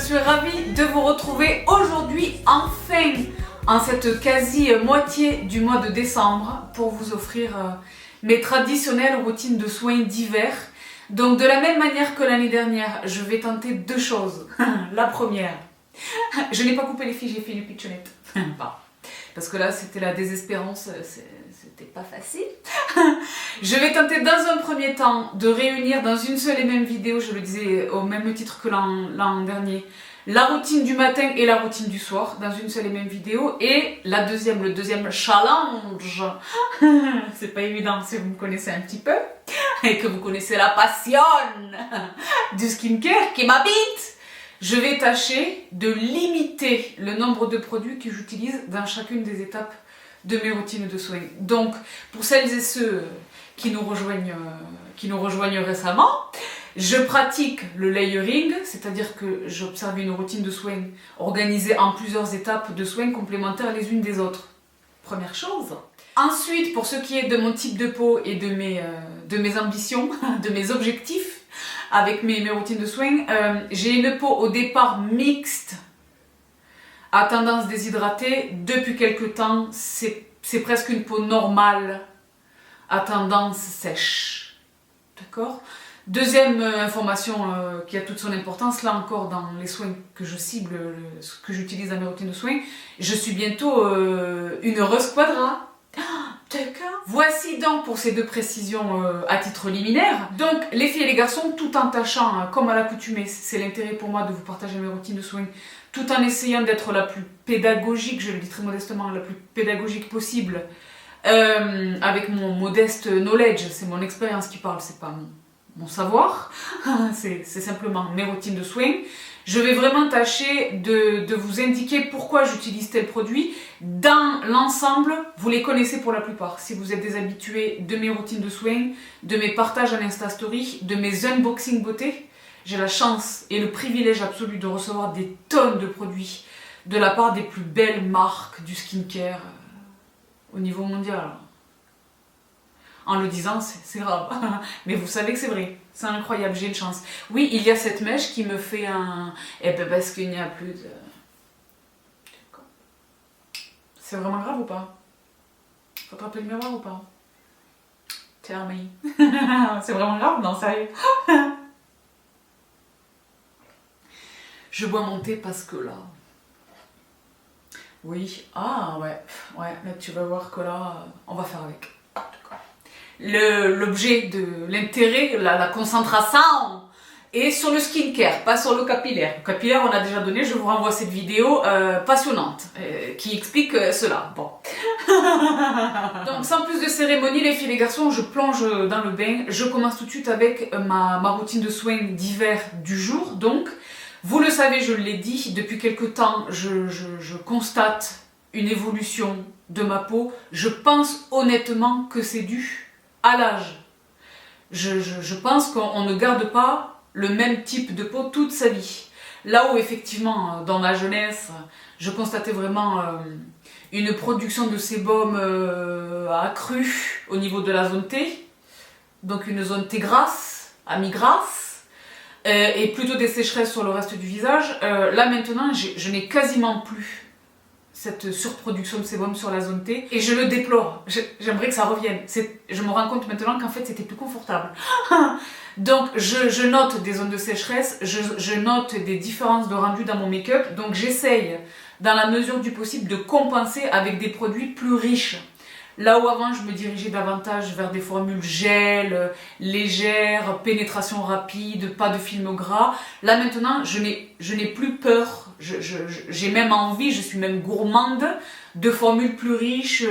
suis ravie de vous retrouver aujourd'hui enfin en cette quasi moitié du mois de décembre pour vous offrir mes traditionnelles routines de soins d'hiver. Donc de la même manière que l'année dernière, je vais tenter deux choses. La première, je n'ai pas coupé les filles, j'ai fait une pitchounette. Parce que là c'était la désespérance, c'était pas facile. Je vais tenter dans un premier temps de réunir dans une seule et même vidéo, je le disais au même titre que l'an dernier, la routine du matin et la routine du soir dans une seule et même vidéo. Et le deuxième challenge, c'est pas évident si vous me connaissez un petit peu et que vous connaissez la passion du skincare qui m'habite. Je vais tâcher de limiter le nombre de produits que j'utilise dans chacune des étapes de mes routines de soins. Donc, pour celles et ceux qui nous rejoignent récemment, je pratique le layering, c'est-à-dire que j'observe une routine de soins organisée en plusieurs étapes de soins complémentaires les unes des autres. Première chose. Ensuite, pour ce qui est de mon type de peau et de mes ambitions, de mes objectifs, avec mes routines de soins, j'ai une peau au départ mixte, à tendance déshydratée. Depuis quelques temps, c'est presque une peau normale, à tendance sèche. D'accord ? Deuxième information qui a toute son importance, là encore dans les soins que je cible, ce que j'utilise dans mes routines de soins, je suis bientôt une heureuse quadra. D'accord. Voici donc pour ces deux précisions à titre liminaire. Donc les filles et les garçons, tout en tâchant, comme à l'accoutumée, c'est l'intérêt pour moi de vous partager mes routines de soins, tout en essayant d'être la plus pédagogique, je le dis très modestement, la plus pédagogique possible, avec mon modeste knowledge, c'est mon expérience qui parle, c'est pas mon savoir, c'est simplement mes routines de soins. Je vais vraiment tâcher de vous indiquer pourquoi j'utilise tel produit. Dans l'ensemble, vous les connaissez pour la plupart. Si vous êtes des habitués de mes routines de soins, de mes partages en Insta Story, de mes unboxing beauté, j'ai la chance et le privilège absolu de recevoir des tonnes de produits de la part des plus belles marques du skincare au niveau mondial. En le disant, c'est grave. Mais vous savez que c'est vrai. C'est incroyable, j'ai une chance. Oui, il y a cette mèche qui me fait un... Eh ben parce qu'il n'y a plus de... C'est vraiment grave ou pas? Faut attraper le miroir ou pas? Tell me. C'est vraiment grave? Non, sérieux. Je bois mon thé parce que là... Oui, ah ouais, là tu vas voir que là, on va faire avec. L'objet de l'intérêt, la concentration est sur le skincare, pas sur le capillaire. Le capillaire, on a déjà donné, je vous renvoie cette vidéo passionnante qui explique cela. Bon. Donc sans plus de cérémonie, les filles et les garçons, je plonge dans le bain. Je commence tout de suite avec ma routine de soins d'hiver du jour. Donc, vous le savez, je l'ai dit, depuis quelque temps, je constate une évolution de ma peau. Je pense honnêtement que c'est dû à l'âge. Je pense qu'on ne garde pas le même type de peau toute sa vie. Là où effectivement, dans ma jeunesse, je constatais vraiment une production de sébum accrue au niveau de la zone T, donc une zone T grasse, à mi-grasse, et plutôt des sécheresses sur le reste du visage. Là maintenant, je n'ai quasiment plus cette surproduction de sébum sur la zone T, et je le déplore. J'aimerais que ça revienne. Je me rends compte maintenant qu'en fait c'était plus confortable. Donc je note des zones de sécheresse, je note des différences de rendu dans mon make-up, donc j'essaye dans la mesure du possible de compenser avec des produits plus riches. Là où avant je me dirigeais davantage vers des formules gel, légères, pénétration rapide, pas de film gras, là maintenant je n'ai plus peur, j'ai même envie, je suis même gourmande de formules plus riches,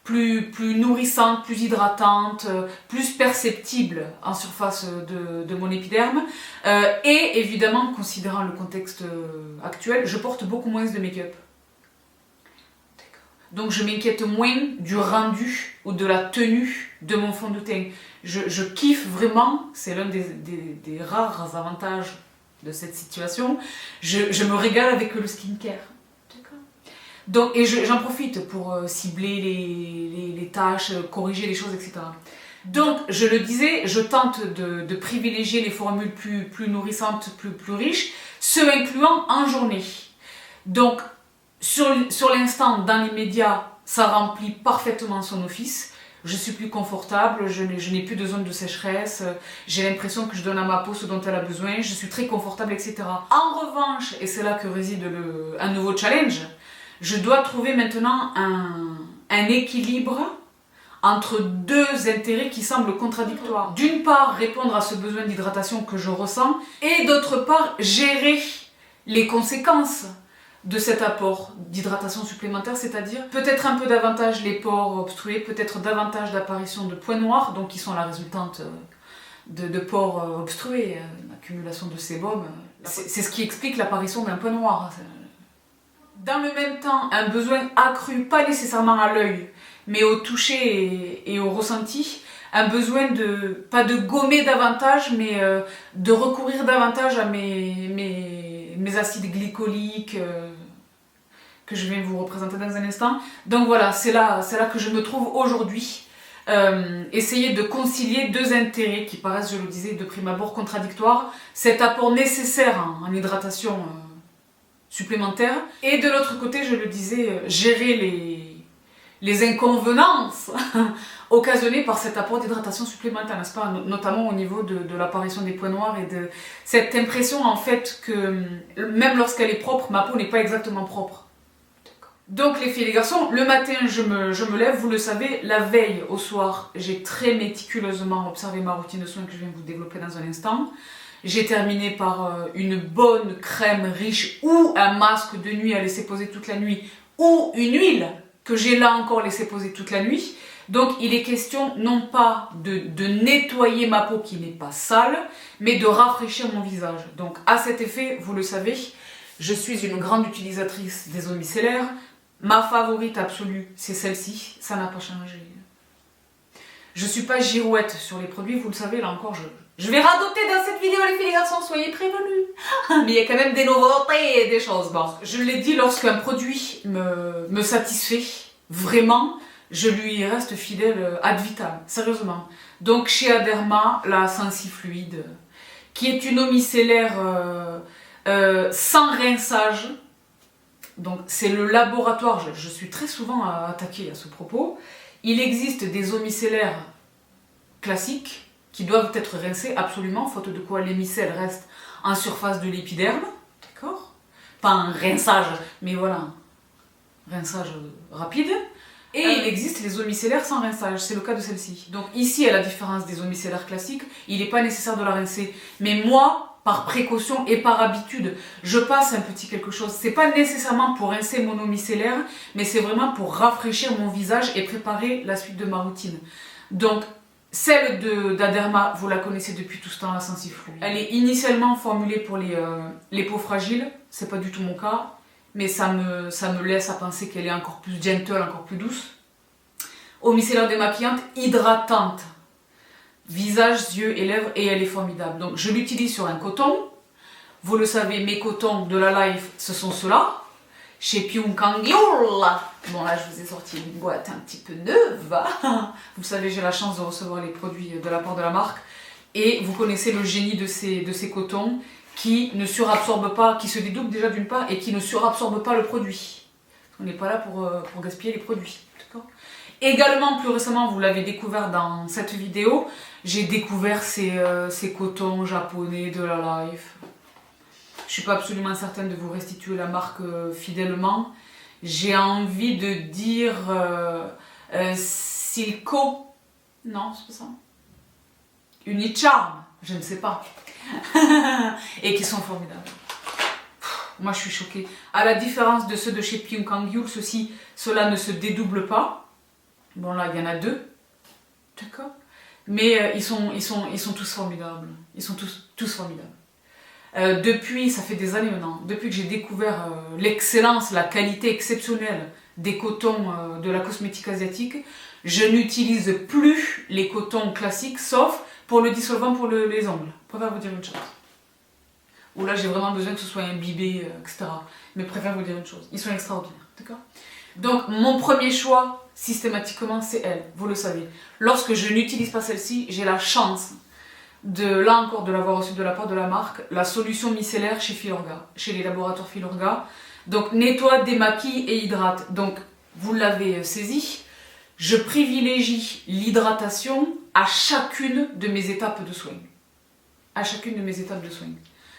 plus nourrissantes, plus hydratantes, plus perceptibles en surface de mon épiderme. Et évidemment, considérant le contexte actuel, je porte beaucoup moins de make-up. Donc je m'inquiète moins du rendu ou de la tenue de mon fond de teint. Je kiffe vraiment, c'est l'un des rares avantages de cette situation, je me régale avec le skincare. Donc, et j'en profite pour cibler les tâches, corriger les choses, etc. Donc, je le disais, je tente de privilégier les formules plus nourrissantes, plus riches, ce incluant en journée. Donc, sur l'instant, dans l'immédiat, ça remplit parfaitement son office. Je suis plus confortable, je n'ai plus de zone de sécheresse, j'ai l'impression que je donne à ma peau ce dont elle a besoin, je suis très confortable, etc. En revanche, et c'est là que réside un nouveau challenge, je dois trouver maintenant un équilibre entre deux intérêts qui semblent contradictoires. D'une part, répondre à ce besoin d'hydratation que je ressens, et d'autre part, gérer les conséquences de cet apport d'hydratation supplémentaire, c'est-à-dire peut-être un peu davantage les pores obstrués, peut-être davantage d'apparition de points noirs, donc qui sont la résultante de pores obstrués, l'accumulation de sébum. C'est ce qui explique l'apparition d'un point noir. Dans le même temps, un besoin accru, pas nécessairement à l'œil, mais au toucher et au ressenti, un besoin pas de gommer davantage, mais de recourir davantage à mes acides glycoliques que je vais vous représenter dans un instant. Donc voilà, c'est là que je me trouve aujourd'hui. Essayer de concilier deux intérêts qui paraissent, je le disais, de prime abord contradictoires. Cet apport nécessaire en hydratation supplémentaire. Et de l'autre côté, je le disais, gérer les inconvenances occasionnées par cet apport d'hydratation supplémentaire, n'est-ce pas? Notamment au niveau de l'apparition des points noirs et de cette impression en fait que même lorsqu'elle est propre, ma peau n'est pas exactement propre. Donc les filles et les garçons, le matin je me lève, vous le savez, la veille au soir, j'ai très méticuleusement observé ma routine de soins que je viens de vous développer dans un instant. J'ai terminé par une bonne crème riche ou un masque de nuit à laisser poser toute la nuit ou une huile que j'ai là encore laissé poser toute la nuit. Donc il est question non pas de nettoyer ma peau qui n'est pas sale, mais de rafraîchir mon visage. Donc à cet effet, vous le savez, je suis une grande utilisatrice des eaux micellaires. Ma favorite absolue, c'est celle-ci, ça n'a pas changé. Je ne suis pas girouette sur les produits, vous le savez, là encore, je vais radoter dans cette vidéo, les filles et les garçons, soyez prévenus. Mais il y a quand même des nouveautés et des choses. Bon, je l'ai dit, lorsqu'un produit me satisfait, vraiment, je lui reste fidèle ad vitam, sérieusement. Donc chez Aderma, la Sensifluide, qui est une eau micellaire sans rinçage. Donc c'est le laboratoire, je suis très souvent attaquée à ce propos. Il existe des eaux micellaires classiques qui doivent être rincées absolument, faute de quoi les micelles restent en surface de l'épiderme, d'accord? Pas un rinçage, mais voilà, rinçage rapide. Et il existe les eaux micellaires sans rinçage, c'est le cas de celle-ci. Donc ici, à la différence des eaux micellaires classiques, il n'est pas nécessaire de la rincer. Mais moi, par précaution et par habitude, je passe un petit quelque chose. C'est pas nécessairement pour rincer mon eau micellaire, mais c'est vraiment pour rafraîchir mon visage et préparer la suite de ma routine. Donc, celle d'Aderma, vous la connaissez depuis tout ce temps, la Sensifluide. Elle est initialement formulée pour les peaux fragiles, c'est pas du tout mon cas, mais ça me laisse à penser qu'elle est encore plus gentle, encore plus douce. Eau micellaire démaquillante, hydratante. Visage, yeux et lèvres, et elle est formidable. Donc je l'utilise sur un coton. Vous le savez, mes cotons de la Life, ce sont ceux-là. Chez Pyongyang. Bon là, je vous ai sorti une boîte un petit peu neuve. Vous savez, j'ai la chance de recevoir les produits de la part de la marque. Et vous connaissez le génie de ces cotons qui ne surabsorbent pas, qui se dédoublent déjà d'une part, et qui ne surabsorbent pas le produit. On n'est pas là pour gaspiller les produits. Également, plus récemment, vous l'avez découvert dans cette vidéo, j'ai découvert ces cotons japonais de la Life. Je suis pas absolument certaine de vous restituer la marque fidèlement. J'ai envie de dire Silco. Non, c'est pas ça. Unicharm, je ne sais pas. Et qui sont formidables. Moi, je suis choquée. À la différence de ceux de chez Pyongyang, ceux-là ne se dédoublent pas. Bon là, il y en a deux, d'accord. Mais ils sont tous formidables. Ils sont tous formidables. Depuis, ça fait des années maintenant, depuis que j'ai découvert l'excellence, la qualité exceptionnelle des cotons de la cosmétique asiatique, je n'utilise plus les cotons classiques, sauf pour le dissolvant pour les ongles. Je préfère vous dire une chose. Où là, j'ai vraiment besoin que ce soit imbibé, etc. Mais je préfère vous dire une chose. Ils sont extraordinaires, d'accord. Donc, mon premier choix, systématiquement, c'est elle. Vous le savez. Lorsque je n'utilise pas celle-ci, j'ai la chance là encore de l'avoir reçu de la part de la marque, la solution micellaire chez Filorga, chez les laboratoires Filorga. Donc nettoie, démaquille et hydrate. Donc vous l'avez saisi, je privilégie l'hydratation à chacune de mes étapes de soins. À chacune de mes étapes de soins.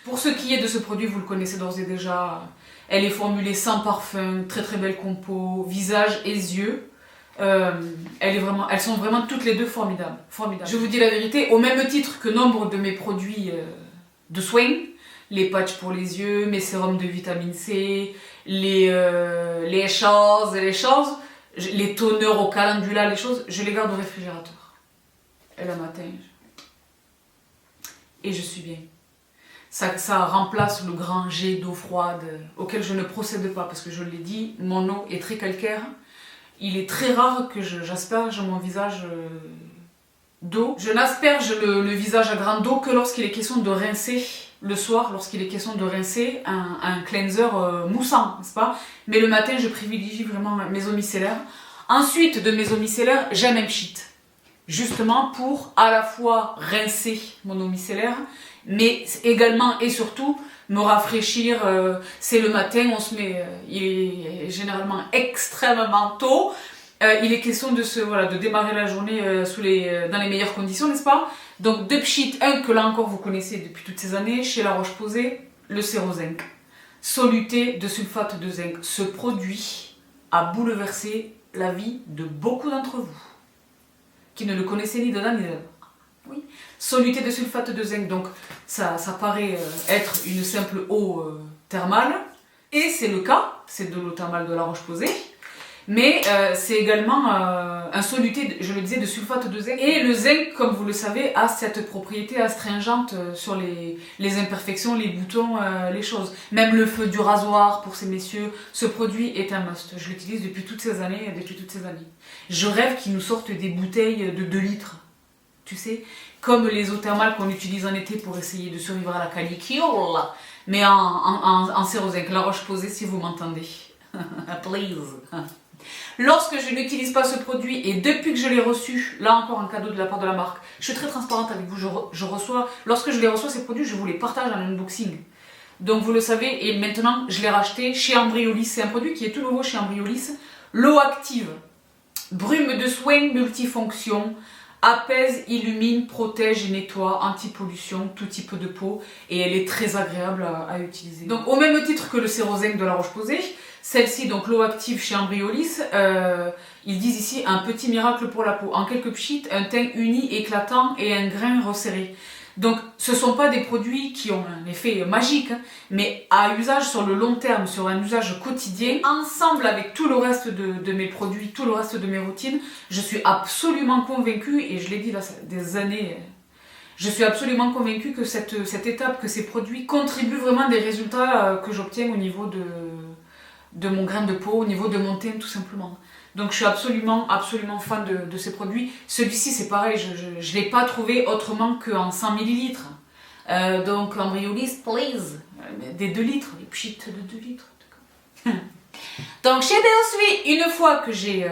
Pour ce qui est de ce produit, vous le connaissez d'ores et déjà, elle est formulée sans parfum, très très belle compo, visage et yeux. Elles sont vraiment toutes les deux formidables. Je vous dis la vérité, au même titre que nombre de mes produits de soins, les patchs pour les yeux, mes sérums de vitamine C, les choses, les toneurs au calendula, les choses, je les garde au réfrigérateur. Et le matin, et je suis bien. Ça remplace le grand jet d'eau froide auquel je ne procède pas parce que je l'ai dit, mon eau est très calcaire. Il est très rare que j'asperge mon visage d'eau. Je n'asperge le visage à grande eau que lorsqu'il est question de rincer le soir, lorsqu'il est question de rincer un cleanser moussant, n'est-ce pas? Mais le matin, je privilégie vraiment mes eaux micellaires. Ensuite, de mes eaux micellaires, j'aime un pchit. Justement pour à la fois rincer mon eau micellaire, mais également et surtout me rafraîchir. C'est le matin, on se met, il est généralement extrêmement tôt. Il est question de démarrer la journée dans les meilleures conditions, n'est-ce pas? Donc deux pchits, un que là encore vous connaissez depuis toutes ces années, chez La Roche-Posay, le Sérozinc. Soluté de sulfate de zinc. Ce produit a bouleversé la vie de beaucoup d'entre vous, qui ne le connaissaient ni dedans ni dedans. Oui. Soluté de sulfate de zinc, donc ça paraît être une simple eau thermale, et c'est le cas, c'est de l'eau thermale de La Roche-Posay, mais c'est également un soluté, je le disais, de sulfate de zinc. Et le zinc, comme vous le savez, a cette propriété astringente sur les imperfections, les boutons, les choses. Même le feu du rasoir pour ces messieurs, ce produit est un must. Je l'utilise depuis toutes ces années. Je rêve qu'ils nous sortent des bouteilles de 2 litres. Tu sais, comme les eaux thermales qu'on utilise en été pour essayer de survivre à la canicule, mais en sérozinc. La Roche-Posay, si vous m'entendez. Please. Lorsque je n'utilise pas ce produit et depuis que je l'ai reçu, là encore un cadeau de la part de la marque, je suis très transparente avec vous, lorsque je les reçois ces produits, je vous les partage en unboxing. Donc vous le savez, et maintenant je l'ai racheté chez Ambriolis, c'est un produit qui est tout nouveau chez Ambriolis, l'eau active, brume de soin multifonction, apaise, illumine, protège et nettoie, anti-pollution, tout type de peau, et elle est très agréable à utiliser. Donc au même titre que le Sérozinc de La Roche-Posay, celle-ci, donc l'eau active chez Ambriolis, ils disent ici un petit miracle pour la peau. En quelques pchits, un teint uni, éclatant et un grain resserré. Donc ce ne sont pas des produits qui ont un effet magique, hein, mais à usage sur le long terme, sur un usage quotidien, ensemble avec tout le reste de mes produits, tout le reste de mes routines, je suis absolument convaincue, et je l'ai dit là, des années, je suis absolument convaincue que cette étape, que ces produits contribuent vraiment des résultats que j'obtiens au niveau de mon grain de peau, au niveau de mon teint tout simplement. Donc je suis absolument fan de ces produits. Celui-ci c'est pareil, je ne l'ai pas trouvé autrement qu'en 100 ml. Donc Ambriolis, please, des 2 litres, des pchits de 2 litres. Donc chez Deosui, une fois que j'ai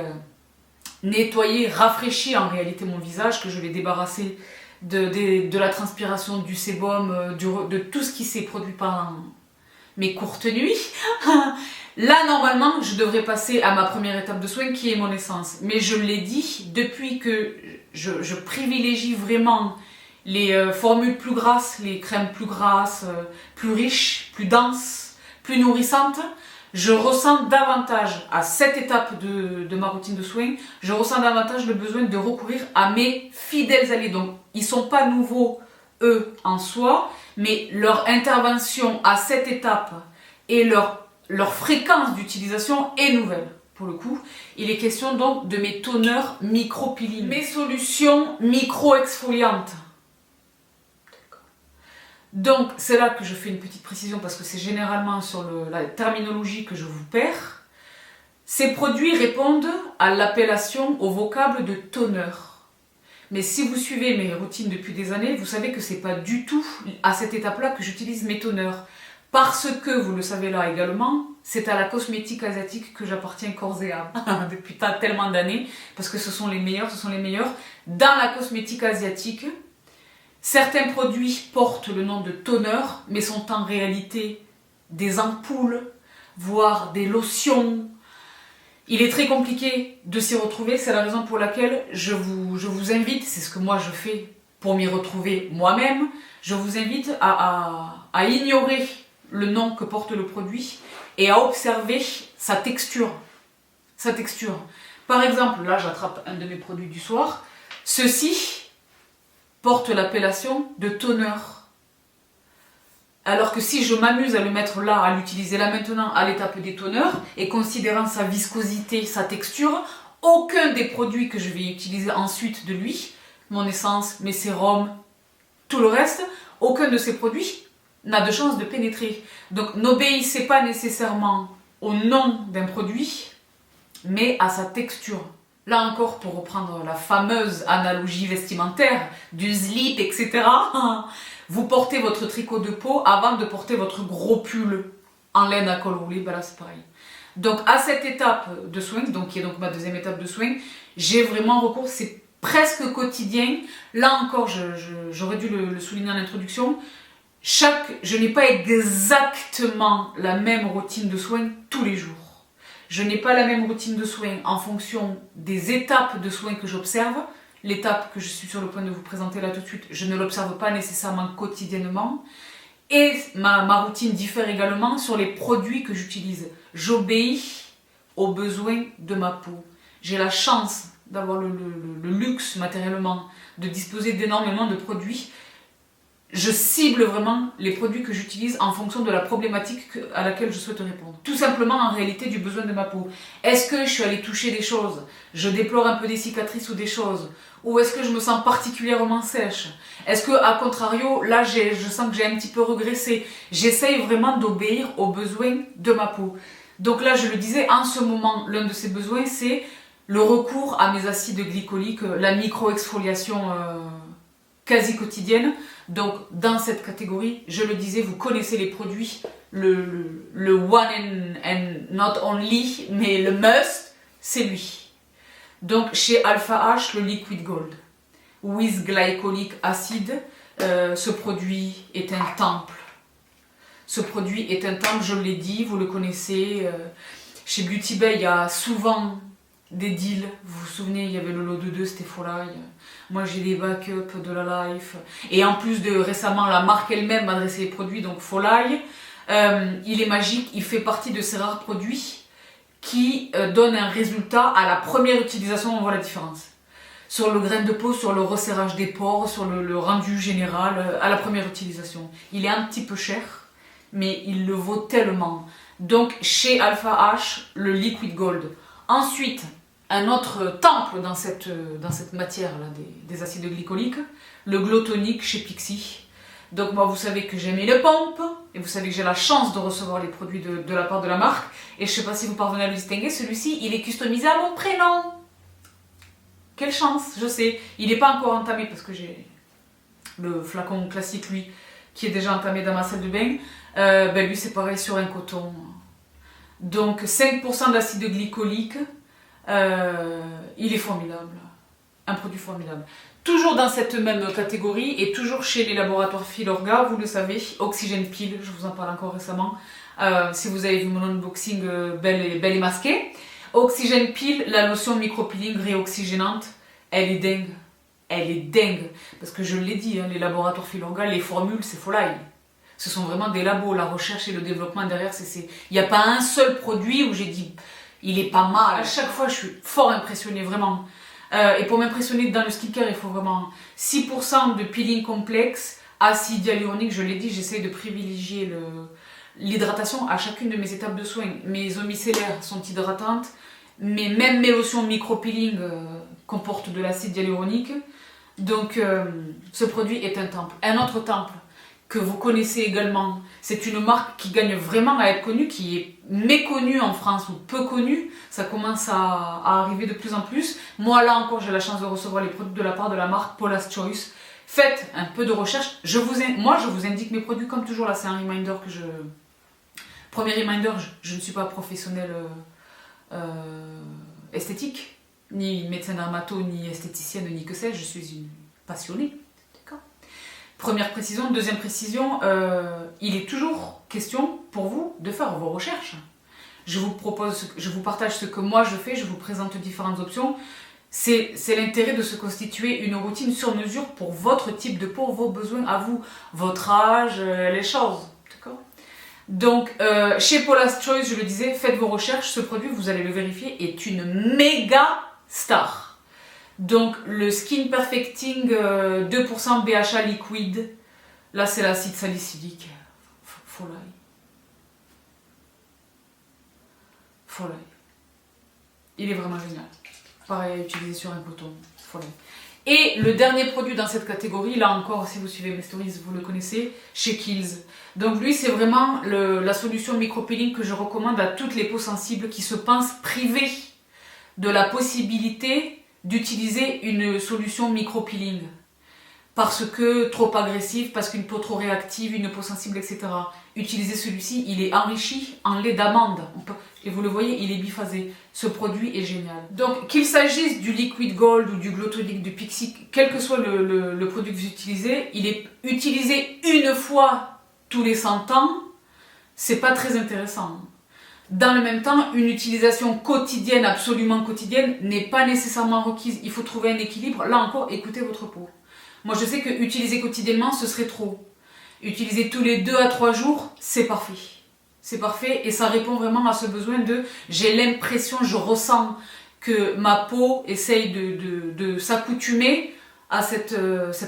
nettoyé, rafraîchi en réalité mon visage, que je l'ai débarrassé de la transpiration, du sébum, de tout ce qui s'est produit pendant mes courtes nuits, là, normalement, je devrais passer à ma première étape de soin qui est mon essence. Mais je l'ai dit, depuis que je privilégie vraiment les formules plus grasses, les crèmes plus grasses, plus riches, plus denses, plus nourrissantes, je ressens davantage, à cette étape de ma routine de soins, je ressens davantage le besoin de recourir à mes fidèles alliés. Donc, ils ne sont pas nouveaux, eux, en soi, mais leur intervention à cette étape et leur fréquence d'utilisation est nouvelle. Pour le coup, il est question donc de mes toneurs micro-peeling, mes solutions micro-exfoliantes. Donc c'est là que je fais une petite précision parce que c'est généralement sur la terminologie que je vous perds. Ces produits répondent à l'appellation, au vocable de toner. Mais si vous suivez mes routines depuis des années, vous savez que c'est pas du tout à cette étape-là que j'utilise mes toners. Parce que, vous le savez là également, c'est à la cosmétique asiatique que j'appartiens corps et âme depuis tellement d'années, parce que ce sont les meilleurs. Dans la cosmétique asiatique, Certains produits portent le nom de toner, mais sont en réalité des ampoules, voire des lotions. Il est très compliqué de s'y retrouver, c'est la raison pour laquelle je vous invite, c'est ce que moi je fais pour m'y retrouver moi-même, je vous invite à ignorer le nom que porte le produit et à observer sa texture. Sa texture. Par exemple, là j'attrape un de mes produits du soir, ceci porte l'appellation de toner. Alors que si je m'amuse à le mettre là, à l'utiliser là maintenant à l'étape des toners, et considérant sa viscosité, sa texture, aucun des produits que je vais utiliser ensuite de lui, mon essence, mes sérums, tout le reste, aucun de ces produits n'a de chance de pénétrer. Donc n'obéissez pas nécessairement au nom d'un produit, mais à sa texture. Là encore, pour reprendre la fameuse analogie vestimentaire du slip, etc., vous portez votre tricot de peau avant de porter votre gros pull en laine à col roulé, ben là c'est pareil. Donc à cette étape de soin, donc qui est donc ma deuxième étape de soin, j'ai vraiment recours, c'est presque quotidien. Là encore, j'aurais dû le souligner en introduction, je n'ai pas exactement la même routine de soins tous les jours. Je n'ai pas la même routine de soins en fonction des étapes de soins que j'observe. L'étape que je suis sur le point de vous présenter là tout de suite, je ne l'observe pas nécessairement quotidiennement. Et ma routine diffère également sur les produits que j'utilise. J'obéis aux besoins de ma peau. J'ai la chance d'avoir le luxe matériellement de disposer d'énormément de produits. Je cible vraiment les produits que j'utilise en fonction de la problématique à laquelle je souhaite répondre. Tout simplement en réalité du besoin de ma peau. Est-ce que je suis allée toucher des choses, je déplore un peu des cicatrices ou des choses, ou est-ce que je me sens particulièrement sèche? Est-ce que, à contrario, là je sens que j'ai un petit peu régressé? J'essaye vraiment d'obéir aux besoins de ma peau. Donc là, je le disais, en ce moment, l'un de ces besoins, c'est le recours à mes acides glycoliques, la micro-exfoliation quasi quotidienne. Donc dans cette catégorie, je le disais, vous connaissez les produits, le one and not only, mais le must, c'est lui. Donc chez Alpha H, le Liquid Gold, with glycolic acid, ce produit est un temple. Ce produit est un temple, je l'ai dit, vous le connaissez. Chez Beauty Bay, il y a souvent des deals. Vous vous souvenez, il y avait le lot de 2, c'était Folai. Moi, j'ai des backups de la Life. Et en plus de récemment, la marque elle-même m'a adressé les produits, donc Folai. Il est magique, il fait partie de ces rares produits qui donnent un résultat à la première utilisation, on voit la différence. Sur le grain de peau, sur le resserrage des pores, sur le rendu général, à la première utilisation. Il est un petit peu cher, mais il le vaut tellement. Donc chez Alpha H, le Liquid Gold. Ensuite, un autre temple dans cette matière là, des acides glycoliques, le Glow Tonic chez Pixi. Donc moi, vous savez que j'aime les pompes, et vous savez que j'ai la chance de recevoir les produits de la part de la marque, et je ne sais pas si vous parvenez à le distinguer, celui-ci, il est customisé à mon prénom. Quelle chance, je sais. Il n'est pas encore entamé, parce que j'ai le flacon classique, lui, qui est déjà entamé dans ma salle de bain. Lui, c'est pareil sur un coton. Donc 5% d'acide glycolique, il est formidable. Un produit formidable. Toujours dans cette même catégorie et toujours chez les laboratoires Filorga, vous le savez, Oxygène Pile, je vous en parle encore récemment. Si vous avez vu mon unboxing belle et masquée. Oxygène Pile, la lotion micro-peeling réoxygénante, elle est dingue. Elle est dingue. Parce que je l'ai dit, hein, les laboratoires Filorga, les formules, c'est Folai. Ce sont vraiment des labos, la recherche et le développement derrière, il n'y a pas un seul produit où j'ai dit, il est pas mal. À chaque fois, je suis fort impressionnée, vraiment. Et pour m'impressionner dans le skincare, il faut vraiment 6% de peeling complexe, acide hyaluronique, je l'ai dit, j'essaie de privilégier l'hydratation à chacune de mes étapes de soins. Mes eaux micellaires sont hydratantes, mais même mes lotions micro-peeling comportent de l'acide hyaluronique. Donc ce produit est un temple. Un autre temple que vous connaissez également, c'est une marque qui gagne vraiment à être connue, qui est méconnue en France ou peu connue. Ça commence à arriver de plus en plus. Moi là encore, j'ai la chance de recevoir les produits de la part de la marque Paula's Choice. Faites un peu de recherche. Moi, je vous indique mes produits comme toujours. Là, c'est un reminder que je... Premier reminder, je ne suis pas professionnelle esthétique, ni médecin dermato, ni esthéticienne, ni que sais-je. Je suis une passionnée. D'accord ? Première précision. Deuxième précision, il est toujours question pour vous de faire vos recherches. Je vous partage ce que moi je fais, je vous présente différentes options. C'est l'intérêt de se constituer une routine sur mesure pour votre type de peau, vos besoins à vous, votre âge, les choses. D'accord ? Donc, chez Paula's Choice, je le disais, faites vos recherches. Ce produit, vous allez le vérifier, est une méga star. Donc, le Skin Perfecting 2% BHA liquide. Là, c'est l'acide salicylique. Faut l'œil. Faut l'œil. Il est vraiment génial. Pareil à utiliser sur un coton. Faut l'œil. Et le dernier produit dans cette catégorie, là encore, si vous suivez mes stories, vous le connaissez, chez Kiehl's. Donc lui, c'est vraiment la solution micro-peeling que je recommande à toutes les peaux sensibles qui se pensent privées de la possibilité d'utiliser une solution micro-peeling. Parce que trop agressive, parce qu'une peau trop réactive, une peau sensible, etc. Utilisez celui-ci, il est enrichi en lait d'amande. Et vous le voyez, il est biphasé. Ce produit est génial. Donc, qu'il s'agisse du Liquid Gold ou du Glow Tonic du Pixi, quel que soit le produit que vous utilisez, il est utilisé une fois tous les 100 ans. C'est pas très intéressant. Dans le même temps, une utilisation quotidienne, absolument quotidienne, n'est pas nécessairement requise. Il faut trouver un équilibre. Là encore, écoutez votre peau. Moi, je sais que utiliser quotidiennement, ce serait trop. Utiliser tous les 2 à 3 jours, c'est parfait. C'est parfait et ça répond vraiment à ce besoin de j'ai l'impression, je ressens que ma peau essaye de s'accoutumer à cet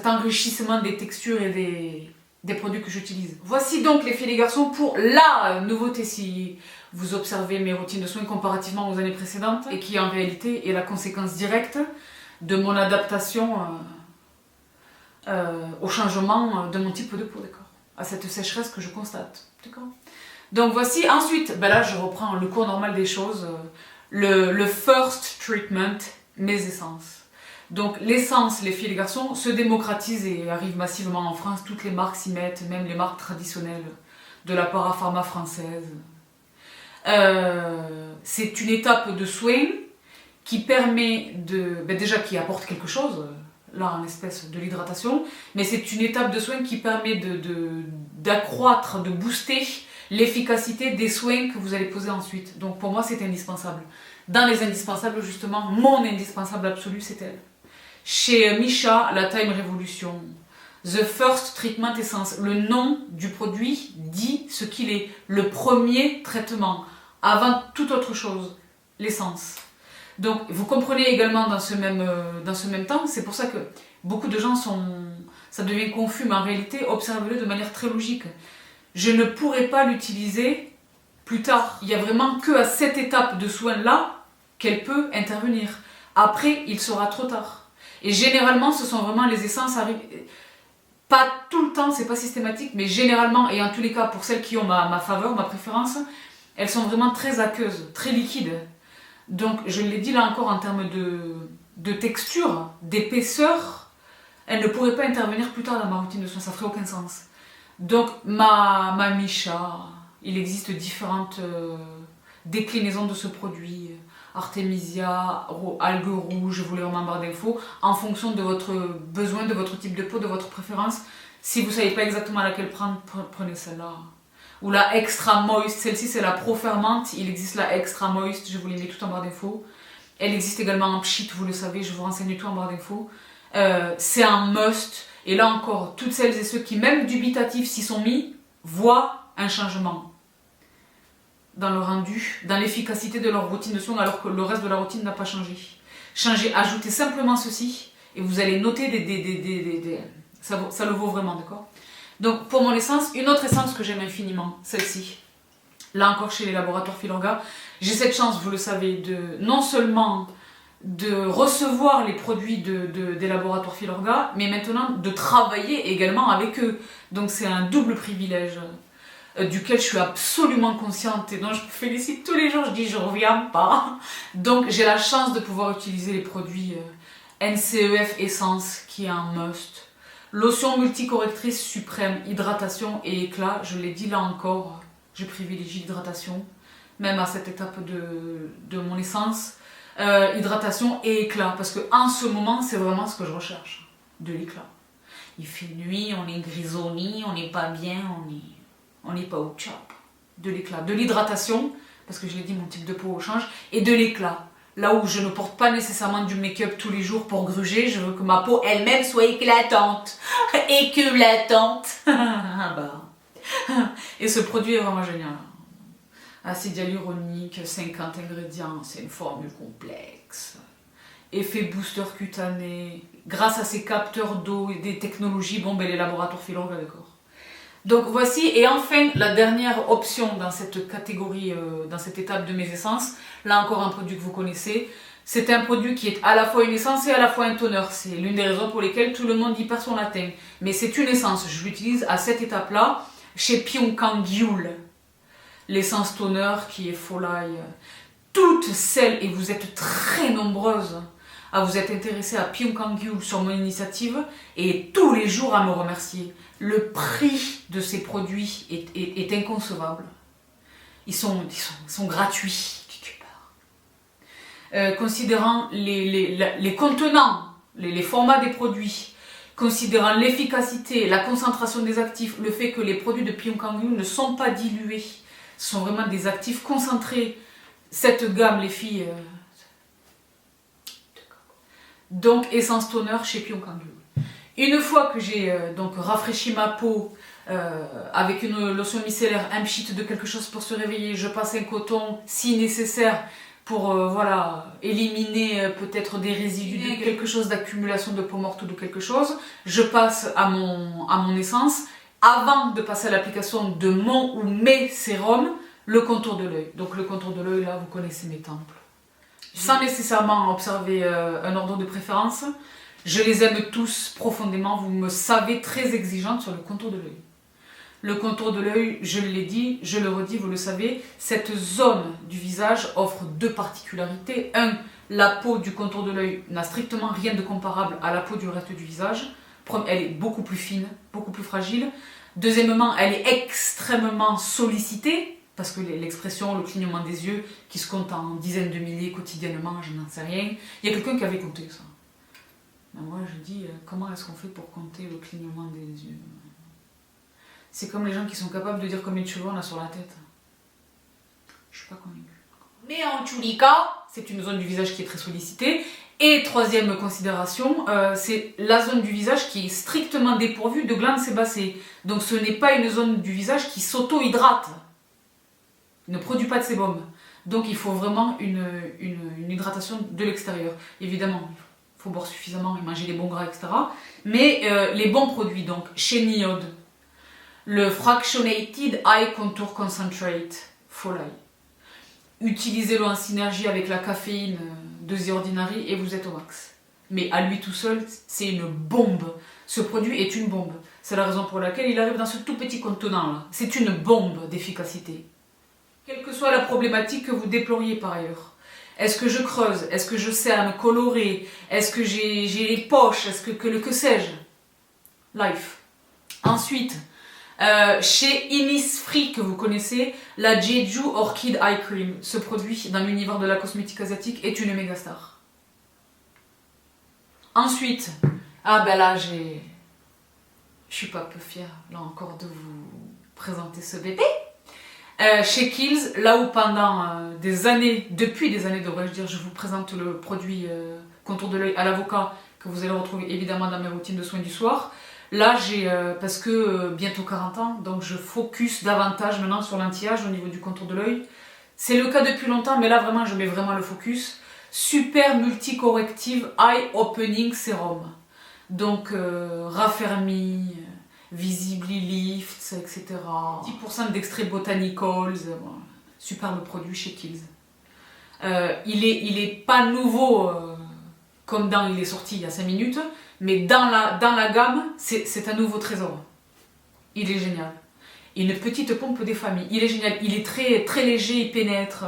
enrichissement des textures et des produits que j'utilise. Voici donc les filles et les garçons pour la nouveauté si vous observez mes routines de soins comparativement aux années précédentes et qui en réalité est la conséquence directe de mon adaptation au changement de mon type de peau, d'accord, à cette sécheresse que je constate, d'accord. Donc voici, ensuite, ben là je reprends le cours normal des choses, le first treatment, mes essences. Donc l'essence, les filles et les garçons, se démocratise et arrive massivement en France, toutes les marques s'y mettent, même les marques traditionnelles de la parapharma française. C'est une étape de soin qui permet déjà qui apporte quelque chose, là en l'espèce de l'hydratation, mais c'est une étape de soin qui permet d'accroître, de booster l'efficacité des soins que vous allez poser ensuite. Donc pour moi c'est indispensable. Dans les indispensables justement, mon indispensable absolu c'est elle. Chez Missha, la Time Revolution, The First Treatment Essence, le nom du produit dit ce qu'il est, le premier traitement, avant toute autre chose, l'essence. Donc vous comprenez également dans ce même temps, c'est pour ça que beaucoup de gens ça devient confus, mais en réalité, observez-le de manière très logique. Je ne pourrai pas l'utiliser plus tard. Il n'y a vraiment que à cette étape de soin-là qu'elle peut intervenir. Après, il sera trop tard. Et généralement, ce sont vraiment les essences pas tout le temps, c'est pas systématique, mais généralement, et en tous les cas, pour celles qui ont ma faveur, ma préférence, elles sont vraiment très aqueuses, très liquides. Donc, je l'ai dit là encore en termes de texture, d'épaisseur, elles ne pourraient pas intervenir plus tard dans ma routine de soins, ça ferait aucun sens. Donc, ma Missha, il existe différentes déclinaisons de ce produit. Artémisia, algues rouges, je vous les remets en barre d'infos, en fonction de votre besoin, de votre type de peau, de votre préférence. Si vous ne savez pas exactement laquelle prendre, prenez celle-là. Ou la Extra Moist, celle-ci c'est la Pro Ferment, il existe la Extra Moist, je vous les mets tout en barre d'infos. Elle existe également en pchit, vous le savez, je vous renseigne tout en barre d'infos. C'est un must, et là encore, toutes celles et ceux qui, même dubitatifs, s'y sont mis, voient un changement dans le rendu, dans l'efficacité de leur routine de soins, alors que le reste de la routine n'a pas changé. Changez, ajoutez simplement ceci, et vous allez noter ça le vaut vraiment, d'accord? Donc, pour mon essence, une autre essence que j'aime infiniment, celle-ci. Là encore, chez les laboratoires Filorga, j'ai cette chance, vous le savez, non seulement de recevoir les produits des laboratoires Filorga, mais maintenant de travailler également avec eux. Donc, c'est un double privilège duquel je suis absolument consciente et dont je me félicite tous les jours, je dis je reviens pas. Donc j'ai la chance de pouvoir utiliser les produits NCEF Essence qui est un must. Lotion multicorrectrice suprême, hydratation et éclat, je l'ai dit là encore, je privilégie l'hydratation, même à cette étape de mon essence. Hydratation et éclat, parce que en ce moment c'est vraiment ce que je recherche, de l'éclat. Il fait nuit, on est grisoni, on n'est pas bien, on n'est pas au top. De l'éclat, de l'hydratation, parce que je l'ai dit, mon type de peau change, et de l'éclat. Là où je ne porte pas nécessairement du make-up tous les jours pour gruger, je veux que ma peau elle-même soit éclatante. Éclatante. Et ce produit est vraiment génial. Acide hyaluronique, 50 ingrédients, c'est une formule complexe. Effet booster cutané, grâce à ces capteurs d'eau et des technologies, bon ben les laboratoires Filorga, d'accord. Donc voici, et enfin la dernière option dans cette catégorie, dans cette étape de mes essences, là encore un produit que vous connaissez, c'est un produit qui est à la fois une essence et à la fois un toner, c'est l'une des raisons pour lesquelles tout le monde y perd son latin, mais c'est une essence, je l'utilise à cette étape-là, chez Pyongyang Yule, l'essence toner qui est Folai, toutes celles, et vous êtes très nombreuses à vous être intéressées à Pyongyang Yule sur mon initiative, et tous les jours à me remercier. Le prix de ces produits est inconcevable. Ils sont gratuits, quelque part. Considérant les contenants, les formats des produits, considérant l'efficacité, la concentration des actifs, le fait que les produits de Pyongyang Yule ne sont pas dilués, ce sont vraiment des actifs concentrés. Cette gamme, les filles... Donc, essence toner chez Pyongyang Yule. Une fois que j'ai donc rafraîchi ma peau avec une lotion micellaire, un pchit de quelque chose pour se réveiller, je passe un coton si nécessaire pour voilà, éliminer peut-être des résidus, quelque chose d'accumulation de peau morte ou de quelque chose. Je passe à mon essence. Avant de passer à l'application de mon ou mes sérums, le contour de l'œil. Donc le contour de l'œil, là, vous connaissez mes temples. Sans nécessairement observer un ordre de préférence, je les aime tous profondément, vous me savez très exigeante sur le contour de l'œil. Le contour de l'œil, je l'ai dit, je le redis, vous le savez, cette zone du visage offre deux particularités. Un, la peau du contour de l'œil n'a strictement rien de comparable à la peau du reste du visage. Elle est beaucoup plus fine, beaucoup plus fragile. Deuxièmement, elle est extrêmement sollicitée, parce que l'expression, le clignement des yeux, qui se compte en dizaines de milliers quotidiennement, je n'en sais rien. Il y a quelqu'un qui avait compté ça. Mais moi je dis, comment est-ce qu'on fait pour compter le clignement des yeux? C'est comme les gens qui sont capables de dire combien de cheveux on a sur la tête. Je suis pas convaincue. Mais en tous les cas, c'est une zone du visage qui est très sollicitée. Et troisième considération, c'est la zone du visage qui est strictement dépourvue de glandes sébacées. Donc ce n'est pas une zone du visage qui s'auto-hydrate. Il ne produit pas de sébum. Donc il faut vraiment une hydratation de l'extérieur. Évidemment, il faut boire suffisamment et manger les bons gras, etc. Mais les bons produits, donc chez Niode, le Fractionated Eye Contour Concentrate, Folai. Utilisez-le en synergie avec la caféine de The Ordinary et vous êtes au max. Mais à lui tout seul, c'est une bombe. Ce produit est une bombe. C'est la raison pour laquelle il arrive dans ce tout petit contenant là. C'est une bombe d'efficacité. Quelle que soit la problématique que vous déploriez par ailleurs. Est-ce que je creuse? Est-ce que je cerne, colorer? Est-ce que j'ai les poches? Est-ce que sais-je? Life. Ensuite, chez Innisfree, que vous connaissez, la Jeju Orchid Eye Cream. Ce produit, dans l'univers de la cosmétique asiatique, est une méga star. Ensuite, ah ben là, je suis pas peu fière, là encore, de vous présenter ce bébé. Chez Kiehl's, là où pendant des années, depuis des années devrais-je dire, je vous présente le produit contour de l'œil à l'avocat, que vous allez retrouver évidemment dans mes routines de soins du soir. Là, parce que bientôt 40 ans, donc je focus davantage maintenant sur l'anti-âge au niveau du contour de l'œil. C'est le cas depuis longtemps, mais là vraiment, je mets vraiment le focus. Super Multi-Corrective Eye Opening Serum. Donc, raffermi, Visibly Lifts, etc. 10% d'extraits botanicals, superbe produit chez Kiehl's. Il est pas nouveau comme dans il est sorti il y a 5 minutes, mais dans la gamme, c'est un nouveau trésor. Il est génial. Une petite pompe des familles, il est génial. Il est très, très léger, il pénètre.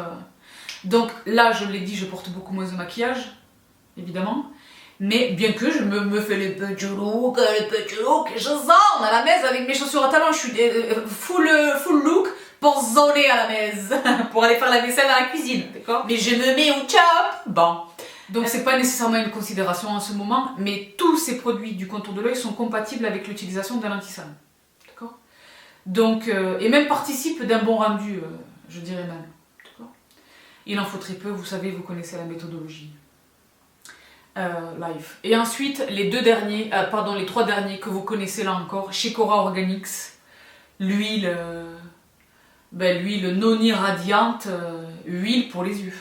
Donc là, je l'ai dit, je porte beaucoup moins de maquillage, évidemment. Mais bien que je me fais les petits looks, je sors à la messe avec mes chaussures à talons, je suis full look pour zoner à la messe, pour aller faire la vaisselle dans la cuisine, d'accord? Mais je me mets au chop. Bon. Donc c'est pas nécessairement une considération en ce moment, mais tous ces produits du contour de l'œil sont compatibles avec l'utilisation d'un anti-cerne. D'accord? Donc, et même participent d'un bon rendu, je dirais même. D'accord? Il en faut très peu, vous savez, vous connaissez la méthodologie. Live. Et ensuite, les trois derniers que vous connaissez là encore, chez Cora Organics, l'huile non irradiante, huile pour les yeux.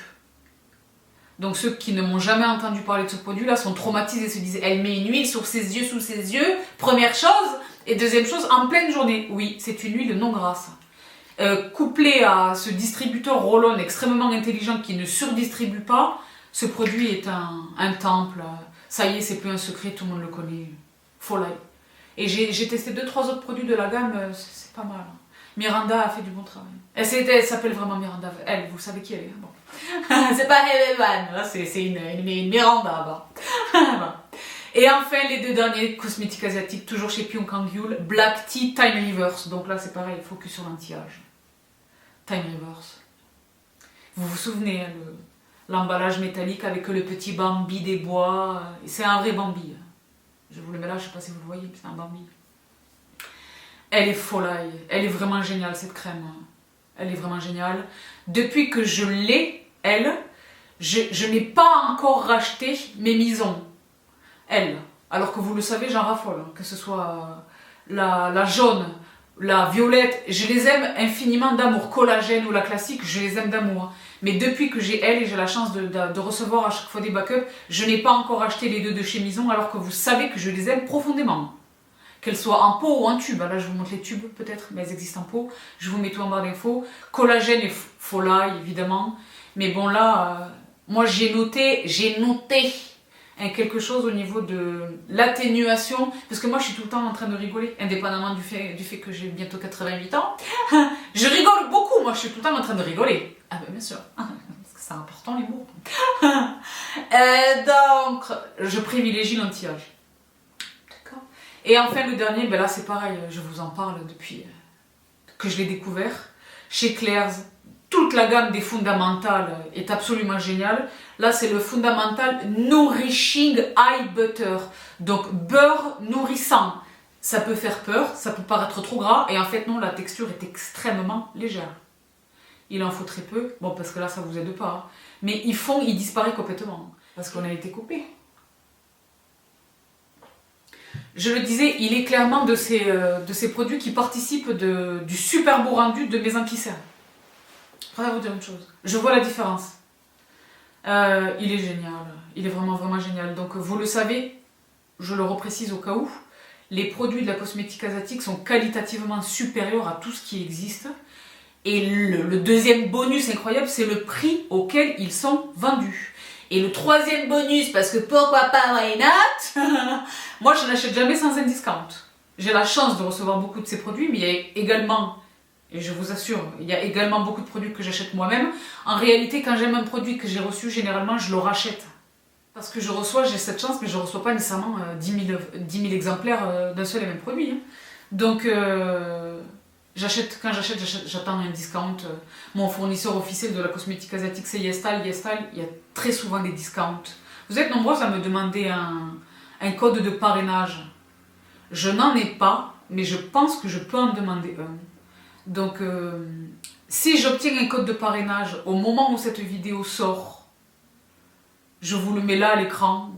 Donc ceux qui ne m'ont jamais entendu parler de ce produit là sont traumatisés et se disent elle met une huile sur ses yeux, sous ses yeux, première chose, et deuxième chose, en pleine journée. Oui, c'est une huile non grasse. Couplée à ce distributeur roll-on extrêmement intelligent qui ne surdistribue pas, ce produit est un temple. Ça y est, c'est plus un secret, tout le monde le connaît. Folly. Et j'ai testé 2-3 autres produits de la gamme, c'est pas mal. Miranda a fait du bon travail. Elle s'appelle vraiment Miranda. Elle, vous savez qui elle est. Bon. C'est pas Evan, c'est une Miranda. Bon. Et enfin, les deux derniers cosmétiques asiatiques, toujours chez Pyong Kang Yul, Black Tea Time Reverse. Donc là, c'est pareil, focus sur l'anti-âge. Time Reverse. Vous vous souvenez, hein, l'emballage métallique avec le petit Bambi des bois. C'est un vrai Bambi. Je vous le mets là, je sais pas si vous le voyez, c'est un Bambi. Elle est folie, elle est vraiment géniale cette crème. Elle est vraiment géniale. Depuis que je l'ai, je n'ai pas encore racheté mes misons. Elle. Alors que vous le savez, j'en raffole. Hein. Que ce soit la jaune, la violette, je les aime infiniment d'amour. Collagène ou la classique, je les aime d'amour. Mais depuis que j'ai elle et j'ai la chance de recevoir à chaque fois des backups, je n'ai pas encore acheté les deux de chez Mison alors que vous savez que je les aime profondément. Qu'elles soient en pot ou en tube. Là, je vous montre les tubes peut-être, mais elles existent en pot. Je vous mets tout en barre d'infos. Collagène et Folly, évidemment. Mais bon, là, moi, j'ai noté quelque chose au niveau de l'atténuation. Parce que moi, je suis tout le temps en train de rigoler, indépendamment du fait que j'ai bientôt 88 ans. Je rigole beaucoup, moi, je suis tout le temps en train de rigoler. Ah ben, bien sûr. Parce que c'est important, les mots. Donc, je privilégie l'anti-âge. Et enfin le dernier, ben là c'est pareil, je vous en parle depuis que je l'ai découvert. Chez Claire's, toute la gamme des fondamentales est absolument géniale. Là c'est le Fundamental Nourishing Eye Butter. Donc beurre nourrissant. Ça peut faire peur, ça peut paraître trop gras. Et en fait non, la texture est extrêmement légère. Il en faut très peu. Bon parce que là ça vous aide pas. Hein. Mais il disparaît complètement. Parce qu'on a été coupé. Je le disais, il est clairement de ces produits qui participent du super beau rendu de mes anti-cernes. Je vais vous dire une chose. Je vois la différence. Il est génial. Il est vraiment, vraiment génial. Donc, vous le savez, je le reprécise au cas où, les produits de la cosmétique asiatique sont qualitativement supérieurs à tout ce qui existe. Et le deuxième bonus incroyable, c'est le prix auquel ils sont vendus. Et le troisième bonus, parce que pourquoi pas, why not? Moi, je n'achète jamais sans un discount. J'ai la chance de recevoir beaucoup de ces produits, mais il y a également, et je vous assure, il y a également beaucoup de produits que j'achète moi-même. En réalité, quand j'aime un produit que j'ai reçu, généralement, je le rachète. Parce que j'ai cette chance, mais je ne reçois pas nécessairement 10 000 exemplaires d'un seul et même produit. Hein. Donc, quand j'achète, j'attends un discount. Mon fournisseur officiel de la cosmétique asiatique, c'est YesStyle. YesStyle, il y a très souvent des discounts. Vous êtes nombreuses à me demander un code de parrainage. Je n'en ai pas, mais je pense que je peux en demander un. Donc, si j'obtiens un code de parrainage au moment où cette vidéo sort, je vous le mets là à l'écran,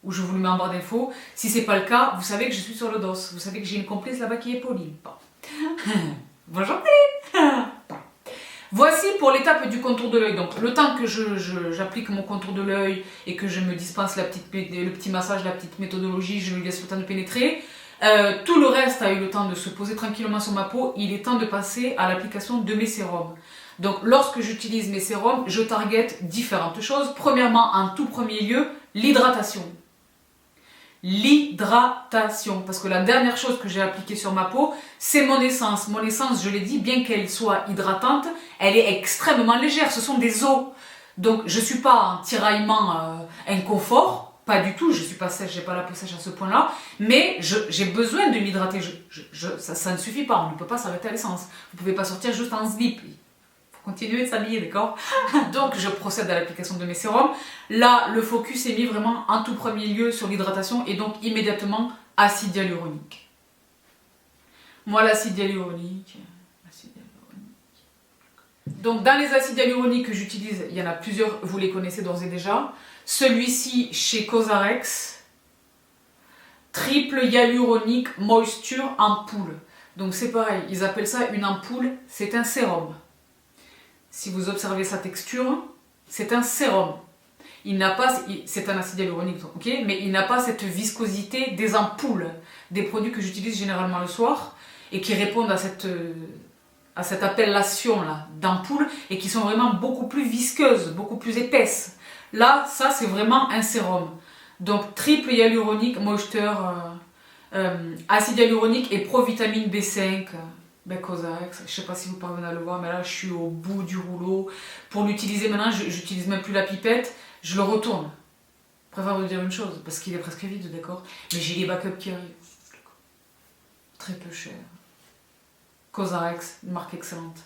ou je vous le mets en barre d'infos. Si c'est pas le cas, vous savez que je suis sur le dos. Vous savez que j'ai une complice là-bas qui est Pauline. Bonjour Pauline. Voici pour l'étape du contour de l'œil. Donc le temps que j'applique mon contour de l'œil et que je me dispense le petit massage, la petite méthodologie, je lui laisse le temps de pénétrer. Tout le reste a eu le temps de se poser tranquillement sur ma peau. Il est temps de passer à l'application de mes sérums. Donc lorsque j'utilise mes sérums, je target différentes choses. Premièrement, en tout premier lieu, l'hydratation. L'hydratation, parce que la dernière chose que j'ai appliquée sur ma peau, c'est mon essence. Mon essence, je l'ai dit, bien qu'elle soit hydratante, elle est extrêmement légère, ce sont des os. Donc je ne suis pas en tiraillement inconfort, pas du tout, je ne suis pas sèche, j'ai pas la peau sèche à ce point-là, mais j'ai besoin de m'hydrater, ça ne suffit pas, on ne peut pas s'arrêter à l'essence. Vous ne pouvez pas sortir juste en slip, il faut continuer de s'habiller, d'accord? Donc je procède à l'application de mes sérums. Là, le focus est mis vraiment en tout premier lieu sur l'hydratation et donc immédiatement acide hyaluronique. Moi, l'acide hyaluronique. Donc dans les acides hyaluroniques que j'utilise, il y en a plusieurs, vous les connaissez d'ores et déjà. Celui-ci chez Cosrx, triple hyaluronique moisture ampoule. Donc c'est pareil, ils appellent ça une ampoule, c'est un sérum. Si vous observez sa texture, c'est un sérum. Il n'a pas, c'est un acide hyaluronique, ok, mais il n'a pas cette viscosité des ampoules, des produits que j'utilise généralement le soir et qui répondent à cette appellation là d'ampoule et qui sont vraiment beaucoup plus visqueuses, beaucoup plus épaisses. Là, ça c'est vraiment un sérum. Donc triple hyaluronique moisture, acide hyaluronique et provitamine B5. Cosrx, je ne sais pas si vous parvenez à le voir, mais là je suis au bout du rouleau. Pour l'utiliser maintenant, j'utilise même plus la pipette, je le retourne. Je préfère vous dire une chose, parce qu'il est presque vide, d'accord? Mais j'ai les backups qui arrivent. Très peu cher. Cosrx, une marque excellente.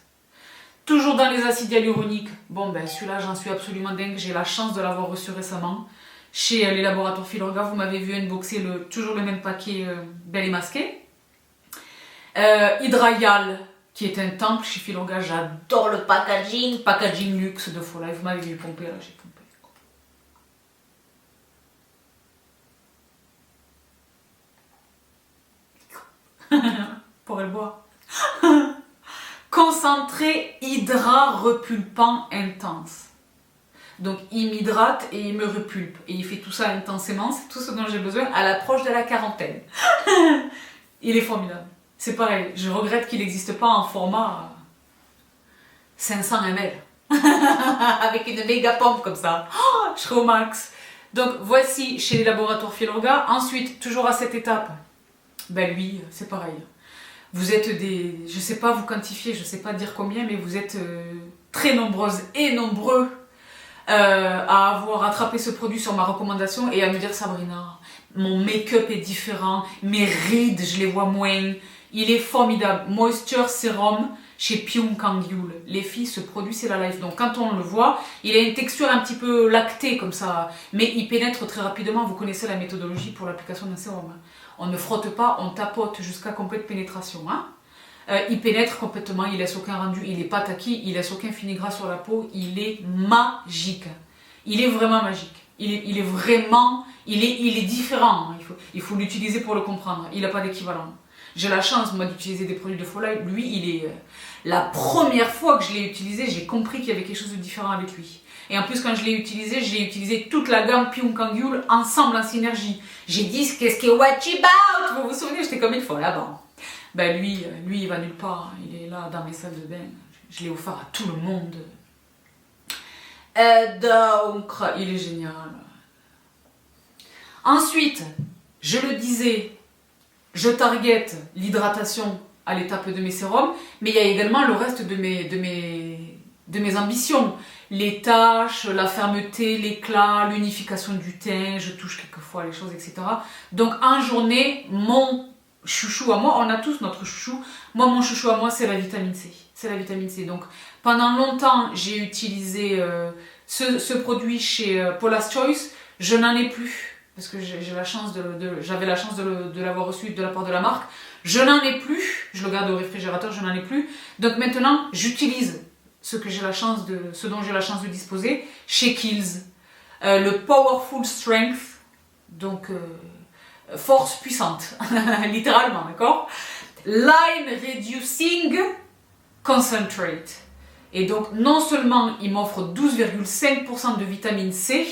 Toujours dans les acides hyaluroniques. Bon ben celui-là j'en suis absolument dingue, j'ai la chance de l'avoir reçu récemment. Chez les laboratoires Filorga, vous m'avez vu unboxer toujours le même paquet bel et masqué. Hydrayal, qui est un temple chez Filorga, j'adore le packaging luxe de Folie. Vous m'avez vu pomper là, j'ai pompé. Pour le boire. Concentré hydra repulpant intense. Donc il m'hydrate et il me repulpe. Et il fait tout ça intensément, c'est tout ce dont j'ai besoin à l'approche de la quarantaine. Il est formidable. C'est pareil, je regrette qu'il n'existe pas en format 500 ml. Avec une méga pompe comme ça. Oh, je serai au max. Donc voici chez les laboratoires Filorga. Ensuite, toujours à cette étape, ben lui, c'est pareil. Vous êtes des... Je ne sais pas vous quantifier, je ne sais pas dire combien, mais vous êtes très nombreuses et nombreux à avoir attrapé ce produit sur ma recommandation et à me dire Sabrina, mon make-up est différent, mes rides, je les vois moins. Il est formidable. Moisture Serum chez Pyong Kang Yul. Les filles, ce produit, c'est la life. Donc quand on le voit, il a une texture un petit peu lactée comme ça, mais il pénètre très rapidement. Vous connaissez la méthodologie pour l'application d'un sérum. On ne frotte pas, on tapote jusqu'à complète pénétration. Il pénètre complètement, il laisse aucun rendu, il n'est pas taquille, il laisse aucun fini-gras sur la peau. Il est magique. Il est vraiment magique. Il est vraiment... Il est différent. Il faut l'utiliser pour le comprendre. Il n'a pas d'équivalent. J'ai la chance, moi, d'utiliser des produits de Folie. Lui, il est... La première fois que je l'ai utilisé, j'ai compris qu'il y avait quelque chose de différent avec lui. Et en plus, quand je l'ai utilisé toute la gamme Pyong Kang Yul ensemble en synergie. J'ai dit, qu'est-ce qui est what about? Vous vous souvenez, j'étais comme une folle là-bas. Ben lui, il va nulle part. Il est là dans mes salles de bain. Je l'ai offert à tout le monde. Donc, il est génial. Ensuite, je le disais, je target l'hydratation à l'étape de mes sérums, mais il y a également le reste de mes ambitions. Les taches, la fermeté, l'éclat, l'unification du teint, je touche quelquefois les choses, etc. Donc en journée, mon chouchou à moi, on a tous notre chouchou, moi mon chouchou à moi c'est la vitamine C. C'est la vitamine C. Donc pendant longtemps j'ai utilisé ce produit chez Paula's Choice, je n'en ai plus. Parce que j'avais la chance de l'avoir reçu de la part de la marque. Je n'en ai plus, je le garde au réfrigérateur, je n'en ai plus. Donc maintenant, j'utilise ce dont j'ai la chance de disposer chez Kiehl's. Le Powerful Strength, donc force puissante, littéralement, d'accord? Line Reducing Concentrate. Et donc, non seulement il m'offre 12,5% de vitamine C,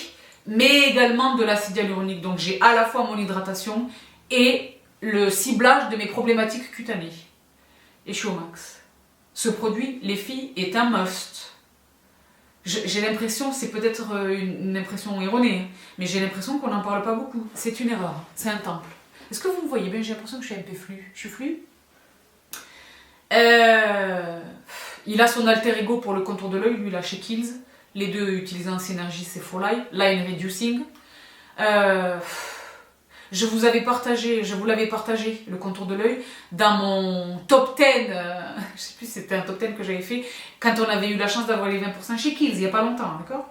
mais également de l'acide hyaluronique. Donc j'ai à la fois mon hydratation et le ciblage de mes problématiques cutanées. Et je suis au max. Ce produit, les filles, est un must. J'ai l'impression, c'est peut-être une impression erronée, mais j'ai l'impression qu'on n'en parle pas beaucoup. C'est une erreur, c'est un temple. Est-ce que vous me voyez bien? J'ai l'impression que je suis un peu flue. Je suis flue? Il a son alter ego pour le contour de l'œil, lui là chez Kiehl's. Les deux utilisés en synergie, c'est Folie. Line Reducing. Je vous l'avais partagé, le contour de l'œil, dans mon top 10, je sais plus si c'était un top 10 que j'avais fait, quand on avait eu la chance d'avoir les 20% chez Kiehl's, il n'y a pas longtemps, d'accord.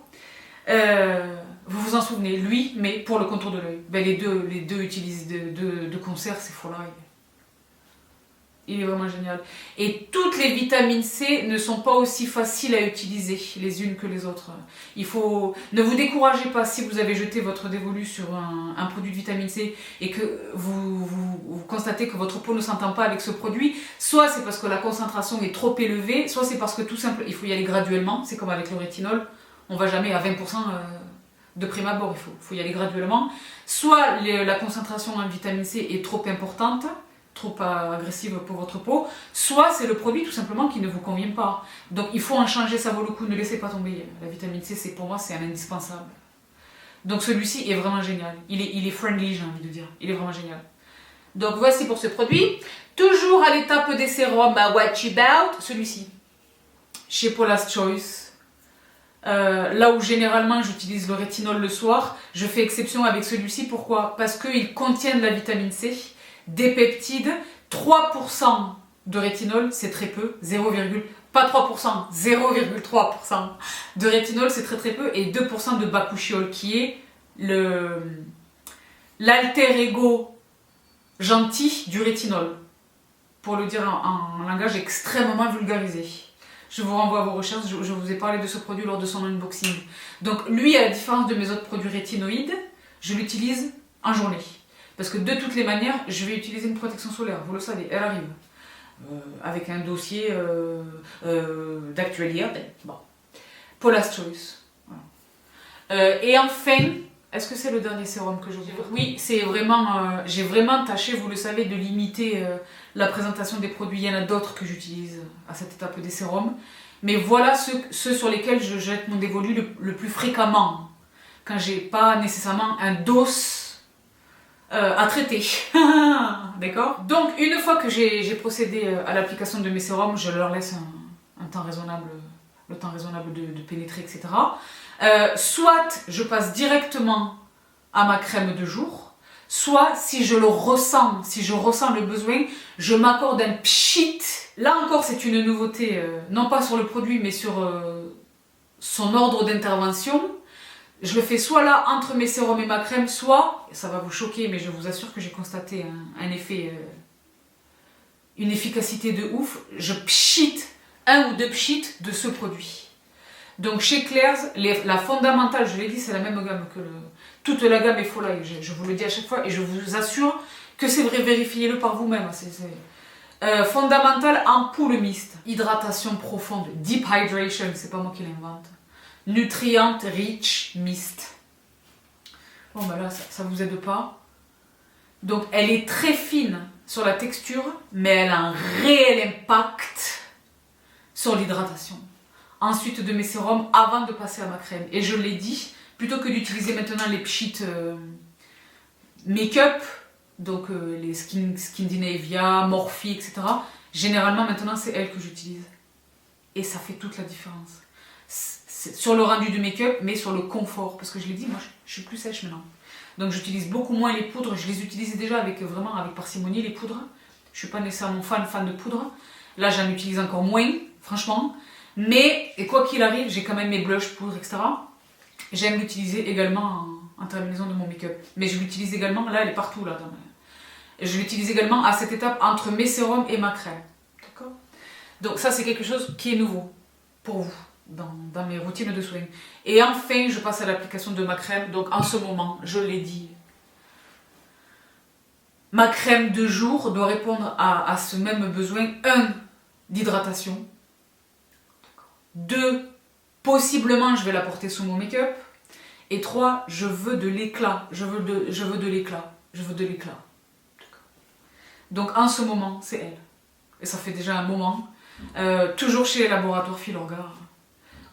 Vous vous en souvenez, lui, mais pour le contour de l'œil. Ben, les deux utilisent de concert, c'est folie. Il est vraiment génial. Et toutes les vitamines C ne sont pas aussi faciles à utiliser les unes que les autres. Ne vous découragez pas si vous avez jeté votre dévolu sur un produit de vitamine C et que vous constatez que votre peau ne s'entend pas avec ce produit. Soit c'est parce que la concentration est trop élevée, soit c'est parce que tout simplement, il faut y aller graduellement. C'est comme avec le rétinol, on ne va jamais à 20% de prime abord, il faut y aller graduellement. Soit la concentration en vitamine C est trop importante, trop agressive pour votre peau, soit c'est le produit tout simplement qui ne vous convient pas. Donc il faut en changer, ça vaut le coup, ne laissez pas tomber. La vitamine C, pour moi, c'est un indispensable. Donc celui-ci est vraiment génial. Il est friendly, j'ai envie de dire. Il est vraiment génial. Donc voici pour ce produit. Toujours à l'étape des sérums à What About, celui-ci. Chez Paula's Choice. Là où généralement j'utilise le rétinol le soir, je fais exception avec celui-ci. Pourquoi? Parce qu'il contient de la vitamine C, des peptides, 3% de rétinol, c'est très peu, pas 3%, 0,3% de rétinol, c'est très peu, et 2% de bakuchiol, qui est l'alter ego gentil du rétinol, pour le dire en langage extrêmement vulgarisé. Je vous renvoie à vos recherches, je vous ai parlé de ce produit lors de son unboxing. Donc lui, à la différence de mes autres produits rétinoïdes, je l'utilise en journée. Parce que de toutes les manières, je vais utiliser une protection solaire, vous le savez, elle arrive. Avec un dossier d'actualité. Bon. Paula's Choice. Voilà. Et enfin, est-ce que c'est le dernier sérum que je vous offre? Oui, c'est vraiment. J'ai vraiment tâché, vous le savez, de limiter la présentation des produits. Il y en a d'autres que j'utilise à cette étape des sérums. Mais voilà ceux sur lesquels je jette mon dévolu le plus fréquemment. Quand j'ai pas nécessairement un dos à traiter. D'accord? Donc, une fois que j'ai procédé à l'application de mes sérums, je leur laisse un temps raisonnable, le temps raisonnable de pénétrer, etc. Soit je passe directement à ma crème de jour, soit si je ressens le besoin, je m'accorde un pchit. Là encore, c'est une nouveauté, non pas sur le produit, mais sur son ordre d'intervention. Je le fais soit là, entre mes sérums et ma crème, soit, ça va vous choquer, mais je vous assure que j'ai constaté un effet, une efficacité de ouf, je pchite 1 ou 2 pchits de ce produit. Donc chez Claire's, la fondamentale, je l'ai dit, c'est la même gamme que toute la gamme est folie, je vous le dis à chaque fois, et je vous assure que c'est vrai, vérifiez-le par vous-même. Fondamentale ampoule mixte, hydratation profonde, deep hydration, c'est pas moi qui l'invente. Nutrient rich mist. Bon ben là ça vous aide pas. Donc elle est très fine sur la texture, mais elle a un réel impact sur l'hydratation. Ensuite de mes sérums, avant de passer à ma crème. Et je l'ai dit, plutôt que d'utiliser maintenant les pchits make-up, donc les Skindinavia, Morphe, etc. Généralement maintenant c'est elle que j'utilise. Et ça fait toute la différence. Sur le rendu du make-up, mais sur le confort. Parce que je l'ai dit, moi je suis plus sèche maintenant. Donc j'utilise beaucoup moins les poudres. Je les utilisais déjà avec parcimonie, les poudres. Je suis pas nécessairement fan de poudre. Là j'en utilise encore moins, franchement. Mais, et quoi qu'il arrive, j'ai quand même mes blushs, poudres, etc. J'aime l'utiliser également en terminaison de mon make-up. Mais je l'utilise également, là elle est partout là. Je l'utilise également à cette étape entre mes sérums et ma crème. D'accord? Donc ça c'est quelque chose qui est nouveau pour vous. Dans mes routines de soins. Et enfin, je passe à l'application de ma crème. Donc en ce moment, je l'ai dit, ma crème de jour doit répondre à ce même besoin. 1, d'hydratation. 2, possiblement, je vais la porter sous mon make-up. Et 3, je veux de l'éclat. Je veux de l'éclat. Donc en ce moment, c'est elle. Et ça fait déjà un moment. Toujours chez les laboratoires Filorga.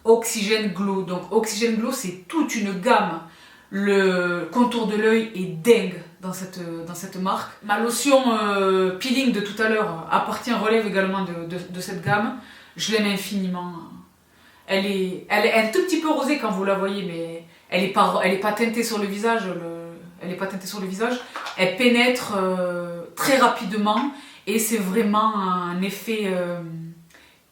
Oxygène Glow. Donc Oxygène Glow, c'est toute une gamme. Le contour de l'œil est dingue dans cette marque. Ma lotion peeling de tout à l'heure relève également de cette gamme. Je l'aime infiniment. Elle est un tout petit peu rosée quand vous la voyez, mais elle est pas teintée sur le visage. elle n'est pas teintée sur le visage, elle pénètre très rapidement et c'est vraiment un effet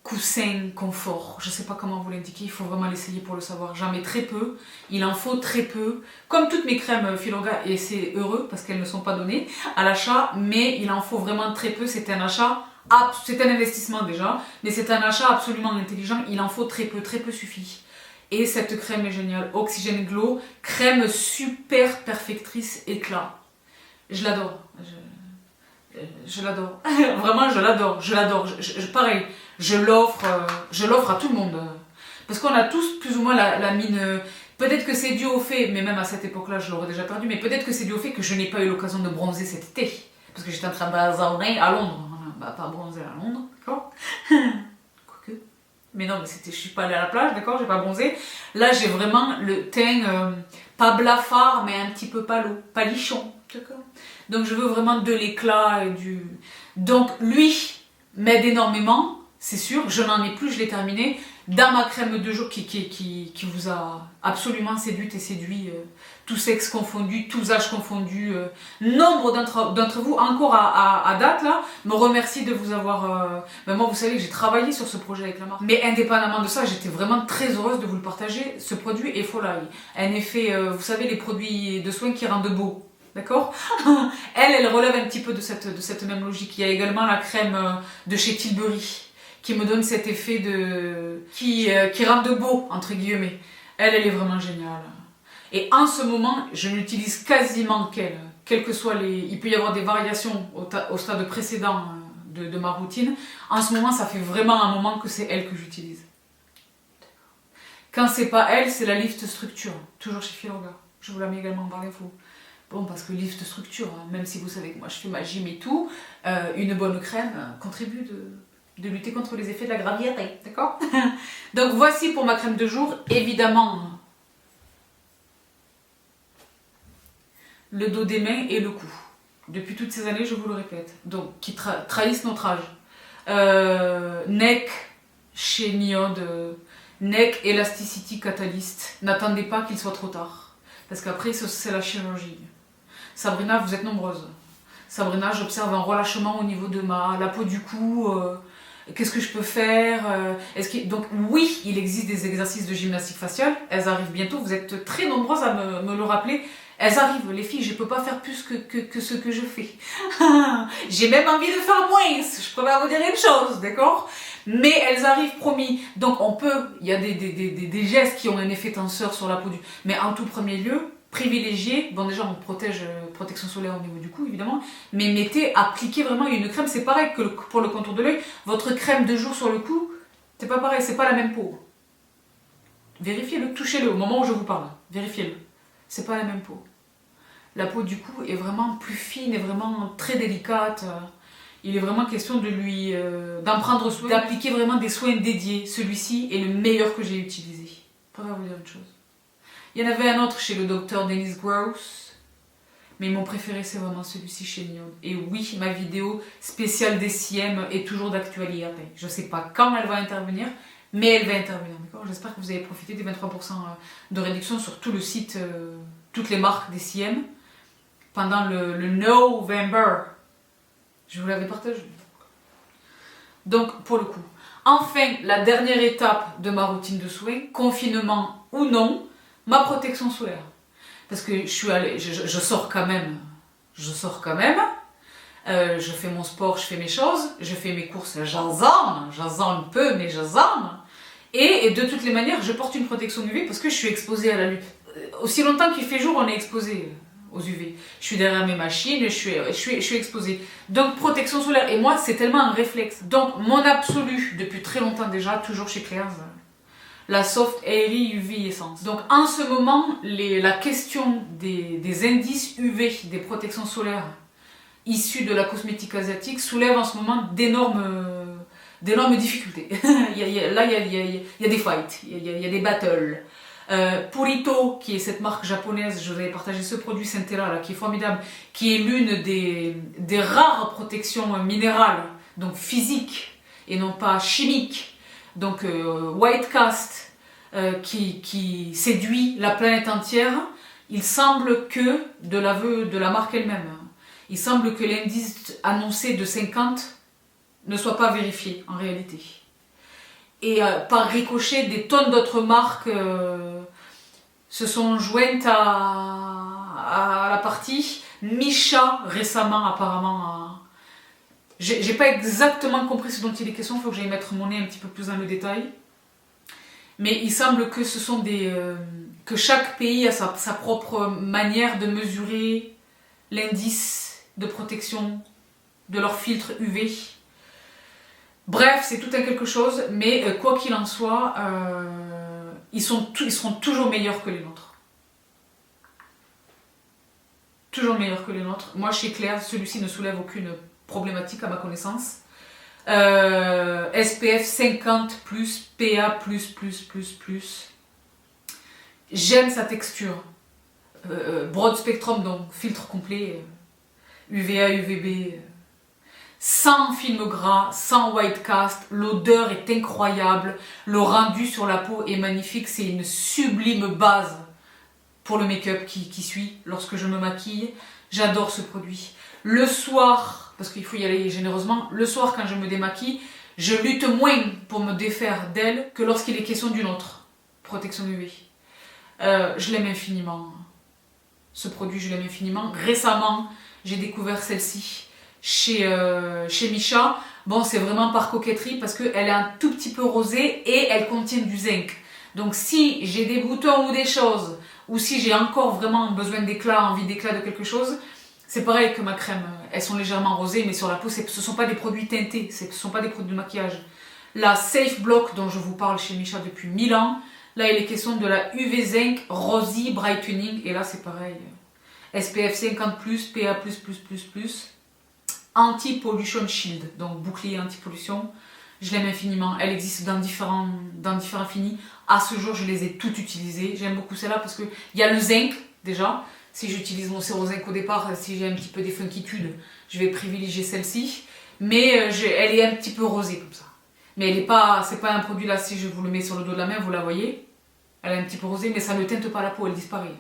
coussin confort. Je ne sais pas comment vous l'indiquer, il faut vraiment l'essayer pour le savoir. J'en mets très peu, il en faut très peu. Comme toutes mes crèmes Filorga, et c'est heureux parce qu'elles ne sont pas données à l'achat, mais il en faut vraiment très peu. C'est un achat, c'est un investissement déjà, mais c'est un achat absolument intelligent. Il en faut très peu suffit. Et cette crème est géniale. Oxygène Glow, crème super perfectrice éclat. Je l'adore. Je l'adore. Vraiment, je l'adore. Je l'adore. Pareil, je l'offre à tout le monde. Parce qu'on a tous plus ou moins la mine. Peut-être que c'est dû au fait, mais même à cette époque-là, je l'aurais déjà perdu, mais peut-être que c'est dû au fait que je n'ai pas eu l'occasion de bronzer cet été. Parce que j'étais en train de bazarder à Londres. Bah, pas bronzer à Londres, d'accord? Quoique. Mais non, mais je suis pas allée à la plage, d'accord? J'ai pas bronzé. Là, j'ai vraiment le teint, pas blafard, mais un petit peu palichon, d'accord? Donc, je veux vraiment de l'éclat et du. Donc, lui m'aide énormément, c'est sûr. Je n'en ai plus, je l'ai terminé. Dans ma crème de jour qui vous a absolument séduite et séduit, tous sexes confondus, tous âges confondus, nombre d'entre vous encore à date là me remercie de vous avoir. Ben moi vous savez que j'ai travaillé sur ce projet avec la marque, mais indépendamment de ça j'étais vraiment très heureuse de vous le partager. Ce produit est Folai, un effet, vous savez les produits de soins qui rendent beau. D'accord? Elle relève un petit peu de cette même logique. Il y a également la crème de chez Tilbury qui me donne cet effet de qui rend de beau entre guillemets. Elle est vraiment géniale. Et en ce moment, je n'utilise quasiment qu'elle. Quel que soit les, il peut y avoir des variations au stade précédent de ma routine. En ce moment, ça fait vraiment un moment que c'est elle que j'utilise. Quand c'est pas elle, c'est la Lift Structure, toujours chez Filorga. Je vous la mets également en barre d'infos. Bon, parce que Lift Structure, même si vous savez que moi je fais ma gym et tout, une bonne crème contribue de lutter contre les effets de la gravité, d'accord? Donc voici pour ma crème de jour, évidemment, le dos des mains et le cou. Depuis toutes ces années, je vous le répète, donc qui trahissent notre âge. Neck chez Niod, Neck Elasticity Catalyst. N'attendez pas qu'il soit trop tard, parce qu'après c'est la chirurgie. Sabrina, vous êtes nombreuses. Sabrina, j'observe un relâchement au niveau de la peau du cou. Qu'est-ce que je peux faire? Donc oui, il existe des exercices de gymnastique faciale. Elles arrivent bientôt. Vous êtes très nombreuses à me le rappeler. Elles arrivent, les filles. Je ne peux pas faire plus que ce que je fais. J'ai même envie de faire moins. Je préfère vous dire une chose, d'accord? Mais elles arrivent, promis. Donc on peut, il y a des gestes qui ont un effet tenseur sur la peau du. Mais en tout premier lieu, privilégier, bon déjà on protège, protection solaire au niveau du cou évidemment, mais appliquez vraiment une crème, c'est pareil que pour le contour de l'œil, votre crème de jour sur le cou, c'est pas pareil, c'est pas la même peau. Vérifiez-le, touchez-le au moment où je vous parle, vérifiez-le, c'est pas la même peau. La peau du cou est vraiment plus fine et vraiment très délicate, il est vraiment question de d'en prendre soin, d'appliquer vraiment des soins dédiés, celui-ci est le meilleur que j'ai utilisé. Je préfère vous dire une chose. Il y en avait un autre chez le docteur Dennis Gross, mais mon préféré c'est vraiment celui-ci chez Niod. Et oui, ma vidéo spéciale DCM est toujours d'actualité. Je ne sais pas quand elle va intervenir, mais elle va intervenir. J'espère que vous avez profité des 23% de réduction sur tout le site, toutes les marques DCM, pendant le November. Je vous l'avais partagé. Donc, pour le coup. Enfin, la dernière étape de ma routine de soins, confinement ou non, ma protection solaire. Parce que je suis allée, je sors quand même. Je fais mon sport, je fais mes choses, je fais mes courses, j'azanne peu, mais j'azanne. Et de toutes les manières, je porte une protection UV parce que je suis exposée à la lumière. Aussi longtemps qu'il fait jour, on est exposé aux UV. Je suis derrière mes machines, je suis exposée. Donc protection solaire. Et moi, c'est tellement un réflexe. Donc mon absolu, depuis très longtemps déjà, toujours chez Claire's, la Soft Airy UV Essence. Donc en ce moment, la question des indices UV, des protections solaires issues de la cosmétique asiatique soulève en ce moment d'énormes difficultés. Là, il y a des fights, il y a des battles. Purito, qui est cette marque japonaise, je vous avais partagé ce produit Centella là, qui est formidable, qui est l'une des rares protections minérales, donc physiques et non pas chimiques. Donc White Cast qui séduit la planète entière, il semble que, de l'aveu de la marque elle-même, il semble que l'indice annoncé de 50 ne soit pas vérifié en réalité. Et par ricochet, des tonnes d'autres marques se sont jointes à la partie. Misha récemment apparemment. J'ai pas exactement compris ce dont il est question, il faut que j'aille mettre mon nez un petit peu plus dans le détail. Mais il semble que ce sont que chaque pays a sa propre manière de mesurer l'indice de protection de leur filtre UV. Bref, c'est tout un quelque chose, mais quoi qu'il en soit, ils seront toujours meilleurs que les nôtres. Toujours meilleurs que les nôtres. Moi, chez Claire, celui-ci ne soulève aucune problématique à ma connaissance. SPF 50+, PA++++. J'aime sa texture. Broad spectrum, donc filtre complet, UVA, UVB, sans film gras, sans white cast, l'odeur est incroyable, le rendu sur la peau est magnifique, c'est une sublime base pour le make-up qui suit lorsque je me maquille. J'adore ce produit. Le soir, parce qu'il faut y aller généreusement, le soir quand je me démaquille, je lutte moins pour me défaire d'elle que lorsqu'il est question d'une autre protection UV. Je l'aime infiniment. Ce produit, je l'aime infiniment. Récemment, j'ai découvert celle-ci chez Misha. Bon, c'est vraiment par coquetterie parce qu'elle est un tout petit peu rosée et elle contient du zinc. Donc si j'ai des boutons ou des choses, ou si j'ai encore vraiment besoin d'éclat, envie d'éclat de quelque chose, c'est pareil que ma crème. Elles sont légèrement rosées, mais sur la peau, ce ne sont pas des produits teintés, ce ne sont pas des produits de maquillage. La Safe Block dont je vous parle chez Misha depuis 1000 ans, là il est question de la UV Zinc Rosy Brightening, et là c'est pareil. SPF 50+, PA++++, Anti-Pollution Shield, donc bouclier anti-pollution. Je l'aime infiniment, elle existe dans différents finis. À ce jour, je les ai toutes utilisées. J'aime beaucoup celle-là parce qu'il y a le zinc déjà. Si j'utilise mon sirop zinc au départ, si j'ai un petit peu des funkitudes, je vais privilégier celle-ci. Mais elle est un petit peu rosée comme ça. Mais c'est pas un produit là, si je vous le mets sur le dos de la main, vous la voyez. Elle est un petit peu rosée, mais ça ne teinte pas la peau, elle disparaît.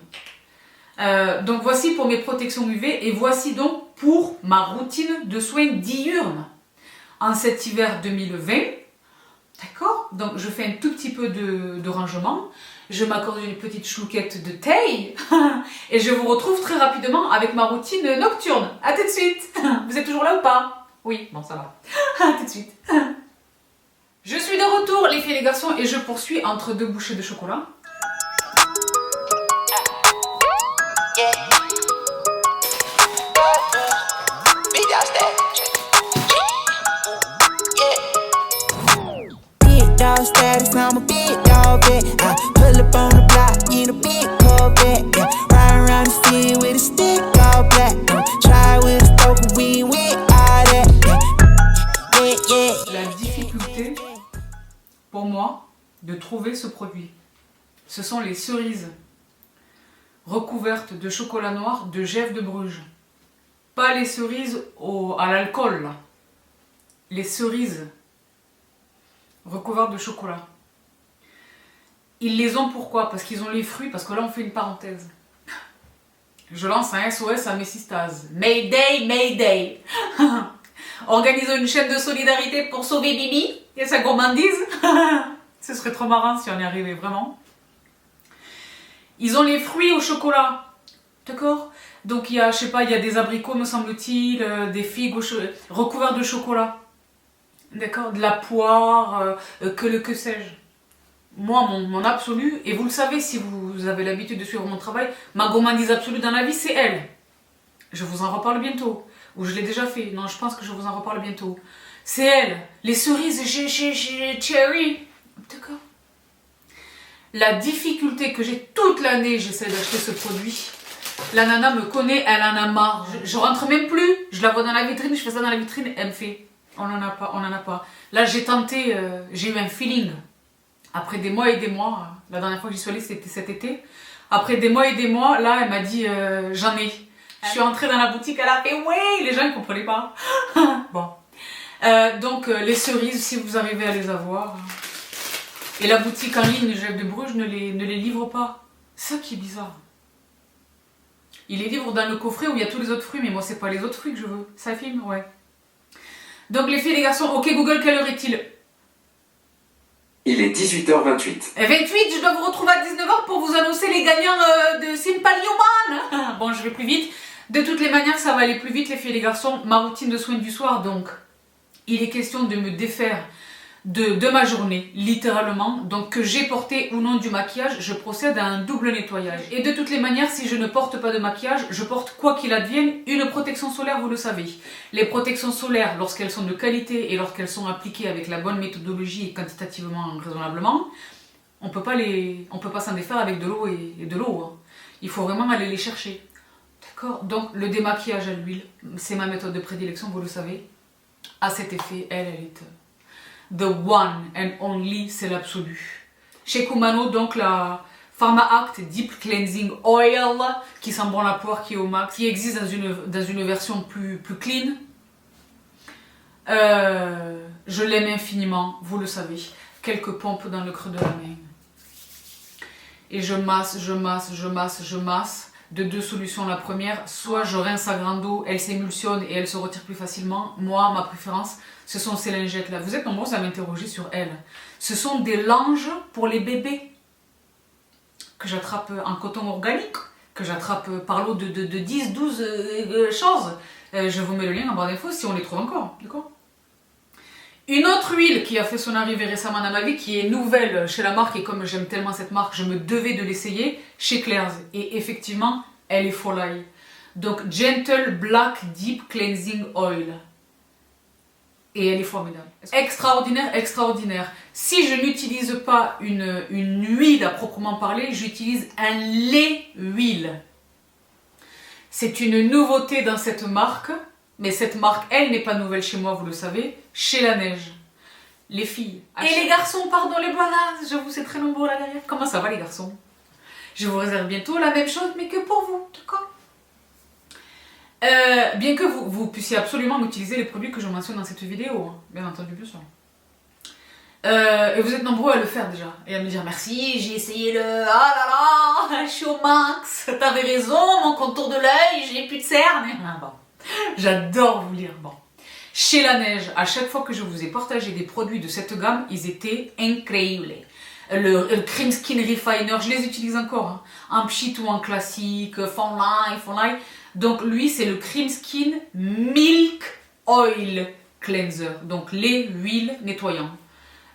Donc voici pour mes protections UV et voici donc pour ma routine de soins diurnes en cet hiver 2020. D'accord? Donc je fais un tout petit peu de rangement, je m'accorde une petite chouquette de thé et je vous retrouve très rapidement avec ma routine nocturne. A tout de suite. Vous êtes toujours là ou pas? Oui, bon ça va. A tout de suite. Je suis de retour les filles et les garçons et je poursuis entre deux bouchées de chocolat. Status, I'm a big dog vet. I pull up on the block in a big Corvette. Yeah, ride around the city with a stick all black. Try with a stroke, we with all that. La difficulté pour moi de trouver ce produit, ce sont les cerises recouvertes de chocolat noir de Geèvre de Bruges. Pas les cerises à l'alcool, là. Les cerises recouvertes de chocolat. Ils les ont pourquoi? Parce qu'ils ont les fruits, parce que là on fait une parenthèse. Je lance un SOS à mes sistas. Mayday, Mayday. Organisons une chaîne de solidarité pour sauver Bibi et sa gourmandise. Ce serait trop marrant si on y arrivait vraiment. Ils ont les fruits au chocolat. D'accord? Donc il y a, je sais pas, il y a des abricots me semble-t-il, des figues recouvertes de chocolat. D'accord, de la poire, que sais-je. Moi, mon absolu, et vous le savez si vous avez l'habitude de suivre mon travail, ma gourmandise absolue dans la vie, c'est elle. Je vous en reparle bientôt. Ou je l'ai déjà fait. Non, je pense que je vous en reparle bientôt. C'est elle. Les cerises chez Cherry. D'accord. La difficulté que j'ai toute l'année, j'essaie d'acheter ce produit. La nana me connaît, elle en a marre. Je rentre même plus. Je la vois dans la vitrine, je fais ça dans la vitrine, elle me fait... On n'en a pas, on n'en a pas. Là, j'ai tenté, j'ai eu un feeling. Après des mois et des mois, la dernière fois que j'y suis allée, c'était cet été. Après des mois et des mois, là, elle m'a dit, j'en ai. Je suis entrée dans la boutique, elle a fait, ouais, les gens ne comprenaient pas. Bon. Donc, les cerises, si vous arrivez à les avoir. Et la boutique en ligne, Geèvre de Bruges, ne les livre pas. C'est ça qui est bizarre. Il est libre dans le coffret où il y a tous les autres fruits, mais moi c'est pas les autres fruits que je veux. Ça filme, ouais. Donc les filles et les garçons, ok Google, quelle heure est-il? Il est 18h28. Et 28, je dois vous retrouver à 19h pour vous annoncer les gagnants de Simpalioman. Bon, je vais plus vite. De toutes les manières, ça va aller plus vite les filles et les garçons. Ma routine de soins du soir, donc, il est question de me défaire de ma journée, littéralement. Donc que j'ai porté ou non du maquillage, je procède à un double nettoyage. Et de toutes les manières, si je ne porte pas de maquillage, je porte quoi qu'il advienne une protection solaire, vous le savez. Les protections solaires, lorsqu'elles sont de qualité et lorsqu'elles sont appliquées avec la bonne méthodologie et quantitativement raisonnablement, on peut pas s'en défaire avec de l'eau et de l'eau. Hein. Il faut vraiment aller les chercher. D'accord? Donc le démaquillage à l'huile, c'est ma méthode de prédilection, vous le savez. À cet effet, elle est... The one and only, c'est l'absolu. Chez Kumano, donc la Pharma Act Deep Cleansing Oil, qui sent bon la poire, qui est au max, qui existe dans une version plus clean. Je l'aime infiniment, vous le savez. Quelques pompes dans le creux de la main. Et je masse, je masse, je masse, je masse. De deux solutions. La première, soit je rince à grande eau, elle s'émulsionne et elle se retire plus facilement. Moi, ma préférence, ce sont ces lingettes là. Vous êtes nombreux à m'interroger sur elles. Ce sont des langes pour les bébés que j'attrape en coton organique, que j'attrape par lot de 10, 12 choses. Je vous mets le lien en barre d'infos si on les trouve encore. D'accord ? Une autre huile qui a fait son arrivée récemment dans ma vie, qui est nouvelle chez la marque, et comme j'aime tellement cette marque, je me devais de l'essayer, chez Claire's. Et effectivement, elle est folie. Donc, Gentle Black Deep Cleansing Oil. Et elle est formidable. Extraordinaire, extraordinaire. Si je n'utilise pas une huile à proprement parler, j'utilise un lait-huile. C'est une nouveauté dans cette marque. Mais cette marque, elle n'est pas nouvelle chez moi, vous le savez, chez La Neige. Les filles. Et les garçons, pardon, les voilà, je vous sais très nombreux là derrière. Comment ça va les garçons? Je vous réserve bientôt la même chose, mais que pour vous, d'accord? Bien que vous puissiez absolument utiliser les produits que je mentionne dans cette vidéo, hein, bien entendu, bien sûr. Et vous êtes nombreux à le faire déjà, et à me dire merci, j'ai essayé le... Ah là là, je suis au max, t'avais raison, mon contour de l'œil, j'ai plus de cernes. Ah, bon. J'adore vous lire. Bon. Chez La Neige, à chaque fois que je vous ai partagé des produits de cette gamme, ils étaient incroyables. Le Cream Skin Refiner, je les utilise encore, hein, en pchit ou en classique, fond line. Donc lui, c'est le Cream Skin Milk Oil Cleanser. Donc lait, huile, nettoyant.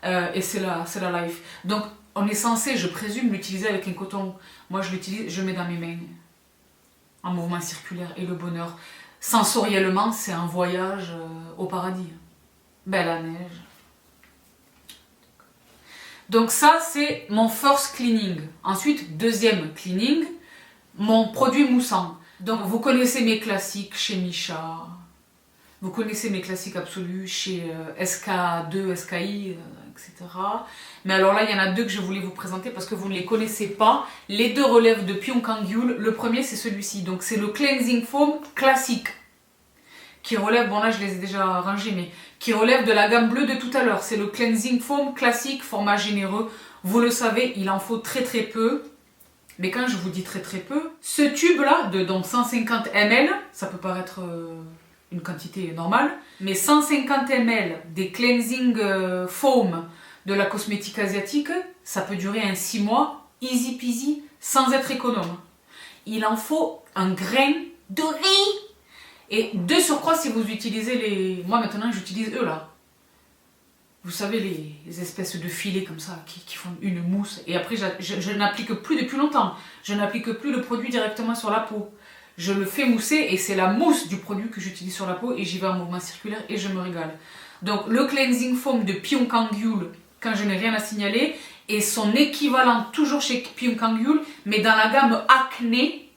Et c'est la life. Donc on est censé, je présume, l'utiliser avec un coton. Moi je l'utilise, je mets dans mes mains. En mouvement circulaire et le bonheur. Sensoriellement, c'est un voyage au paradis. Belle la neige. Donc ça, c'est mon first cleaning. Ensuite, deuxième cleaning, mon produit moussant. Donc vous connaissez mes classiques chez Micha. Vous connaissez mes classiques absolus chez SK2, SKI, etc. Mais alors là, il y en a deux que je voulais vous présenter parce que vous ne les connaissez pas. Les deux relèvent de Pyongyang. Le premier, c'est celui-ci. Donc c'est le Cleansing Foam classique. Qui relève, bon là je les ai déjà rangés, mais qui relève de la gamme bleue de tout à l'heure. C'est le Cleansing Foam classique, format généreux. Vous le savez, il en faut très très peu. Mais quand je vous dis très très peu, ce tube-là, de donc 150 ml, ça peut paraître une quantité normale, mais 150 ml des Cleansing Foam de la cosmétique asiatique, ça peut durer un 6 mois, easy peasy, sans être économe. Il en faut un grain de riz. Et de surcroît, si vous utilisez les... Moi maintenant, j'utilise eux là. Vous savez, les espèces de filets comme ça, qui font une mousse. Et après, je n'applique plus depuis longtemps. Je n'applique plus le produit directement sur la peau. Je le fais mousser et c'est la mousse du produit que j'utilise sur la peau. Et j'y vais en mouvement circulaire et je me régale. Donc le Cleansing Foam de Pyongyang, quand je n'ai rien à signaler. Et son équivalent toujours chez Pyongyang, mais dans la gamme Acné,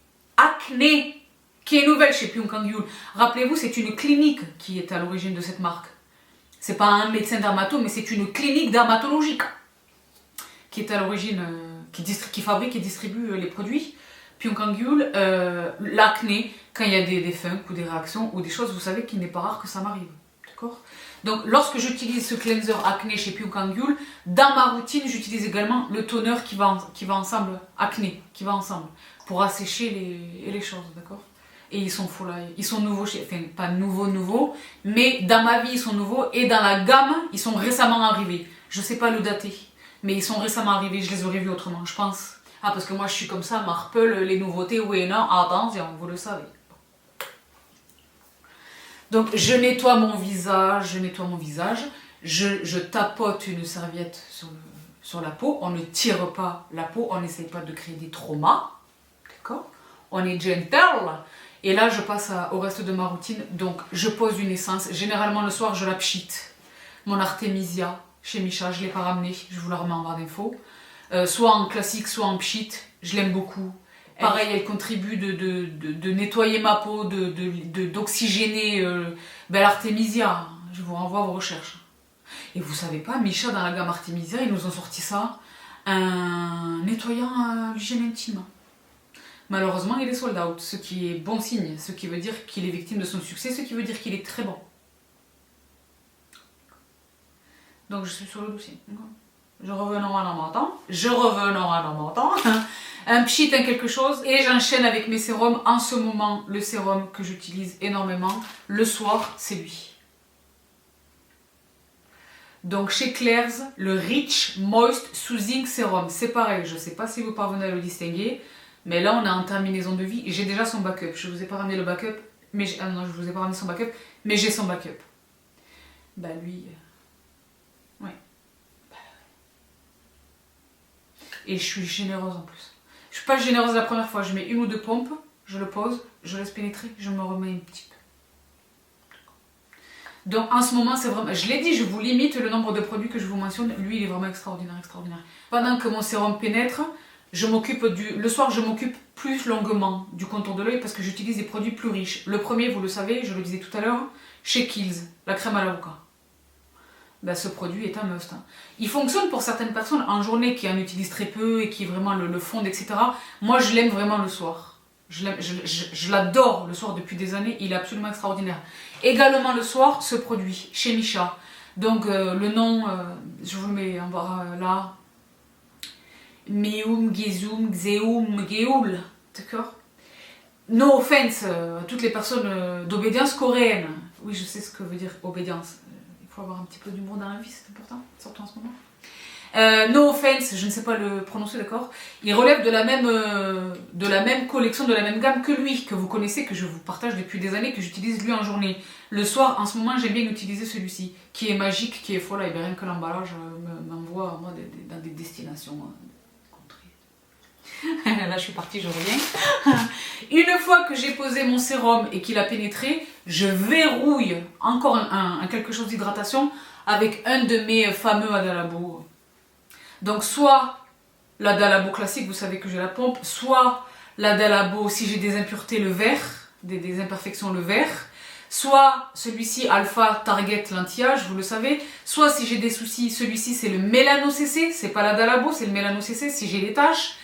qui est nouvelle chez Pyongyang. Rappelez-vous, c'est une clinique qui est à l'origine de cette marque. C'est pas un médecin dermato, mais c'est une clinique dermatologique qui est à l'origine, qui fabrique et distribue les produits. Pyongyang, l'acné, quand il y a des funks ou des réactions ou des choses, vous savez qu'il n'est pas rare que ça m'arrive. D'accord ? Donc lorsque j'utilise ce cleanser acné chez Pukangyul, dans ma routine j'utilise également le toner qui va ensemble, acné, qui va ensemble, pour assécher les choses, d'accord? Et ils sont faux là, ils sont nouveaux, enfin pas nouveaux, mais dans ma vie ils sont nouveaux et dans la gamme ils sont récemment arrivés. Je sais pas le dater, mais ils sont récemment arrivés, je les aurais vus autrement, je pense. Ah parce que moi je suis comme ça, Marple, les nouveautés, oui et non, attention, vous le savez. Donc je nettoie mon visage, je tapote une serviette sur la peau, on ne tire pas la peau, on n'essaye pas de créer des traumas, d'accord? On est gentle. Et là je passe au reste de ma routine, donc je pose une essence, généralement le soir je la pchite, mon Artemisia chez Micha, je ne l'ai pas ramené, je vous la remets en barre d'infos, soit en classique, soit en pchite, je l'aime beaucoup. Pareil, elle contribue de nettoyer ma peau, d'oxygéner l'Artemisia. Je vous renvoie à vos recherches. Et vous savez pas, Micha, dans la gamme Artemisia, ils nous ont sorti ça, un nettoyant à l'hygiène intime. Malheureusement, il est sold out, ce qui est bon signe, ce qui veut dire qu'il est victime de son succès, ce qui veut dire qu'il est très bon. Donc je suis sur le dossier. Je reviendrai dans mon temps. Un pchit, un quelque chose, et j'enchaîne avec mes sérums. En ce moment, le sérum que j'utilise énormément, le soir, c'est lui. Donc chez Claire's, le Rich Moist Soothing Serum, c'est pareil, je ne sais pas si vous parvenez à le distinguer, mais là on est en terminaison de vie, et j'ai déjà son backup. Je ne vous ai pas ramené le backup, mais non, je vous ai pas ramené son backup, mais j'ai son backup. Bah lui, ouais. Et je suis généreuse en plus. Je suis pas généreuse la première fois, je mets une ou deux pompes, je le pose, je laisse pénétrer, je me remets un petit peu. Donc en ce moment c'est vraiment, je l'ai dit, je vous limite le nombre de produits que je vous mentionne, lui il est vraiment extraordinaire. Pendant que mon sérum pénètre, le soir je m'occupe plus longuement du contour de l'œil parce que j'utilise des produits plus riches. Le premier, vous le savez, je le disais tout à l'heure, chez Kiehl's, la crème à l'avocat. Ben, ce produit est un must. Il fonctionne pour certaines personnes en journée qui en utilisent très peu et qui vraiment le fondent, etc. Moi, je l'aime vraiment le soir. Je l'adore le soir depuis des années. Il est absolument extraordinaire. Également le soir, ce produit chez Micha. Donc, le nom, je vous le mets en bas là. Meum, Gezoum, Xeum, Geoul. D'accord? No offense à toutes les personnes d'obédience coréenne. Oui, je sais ce que veut dire obédience. Il faut avoir un petit peu d'humour dans la vie, c'est important, surtout en ce moment. No offense, je ne sais pas le prononcer, d'accord. Il relève de la même collection, de la même gamme que lui, que vous connaissez, que je vous partage depuis des années, que j'utilise lui en journée. Le soir, en ce moment, j'aime bien utiliser celui-ci, qui est magique, qui est folle, et bien rien que l'emballage m'envoie moi dans des destinations contrées. Là, je suis partie, je reviens. Une fois que j'ai posé mon sérum et qu'il a pénétré, je verrouille encore un quelque chose d'hydratation avec un de mes fameux Adalabo. Donc soit l'Adalabo classique, vous savez que j'ai la pompe, soit l'Adalabo si j'ai des impuretés, le vert, des imperfections, le vert, soit celui-ci Alpha Target l'anti-âge, vous le savez, soit si j'ai des soucis, celui-ci c'est le Mélano-CC, c'est pas l'Adalabo, c'est le Mélano-CC si j'ai des taches.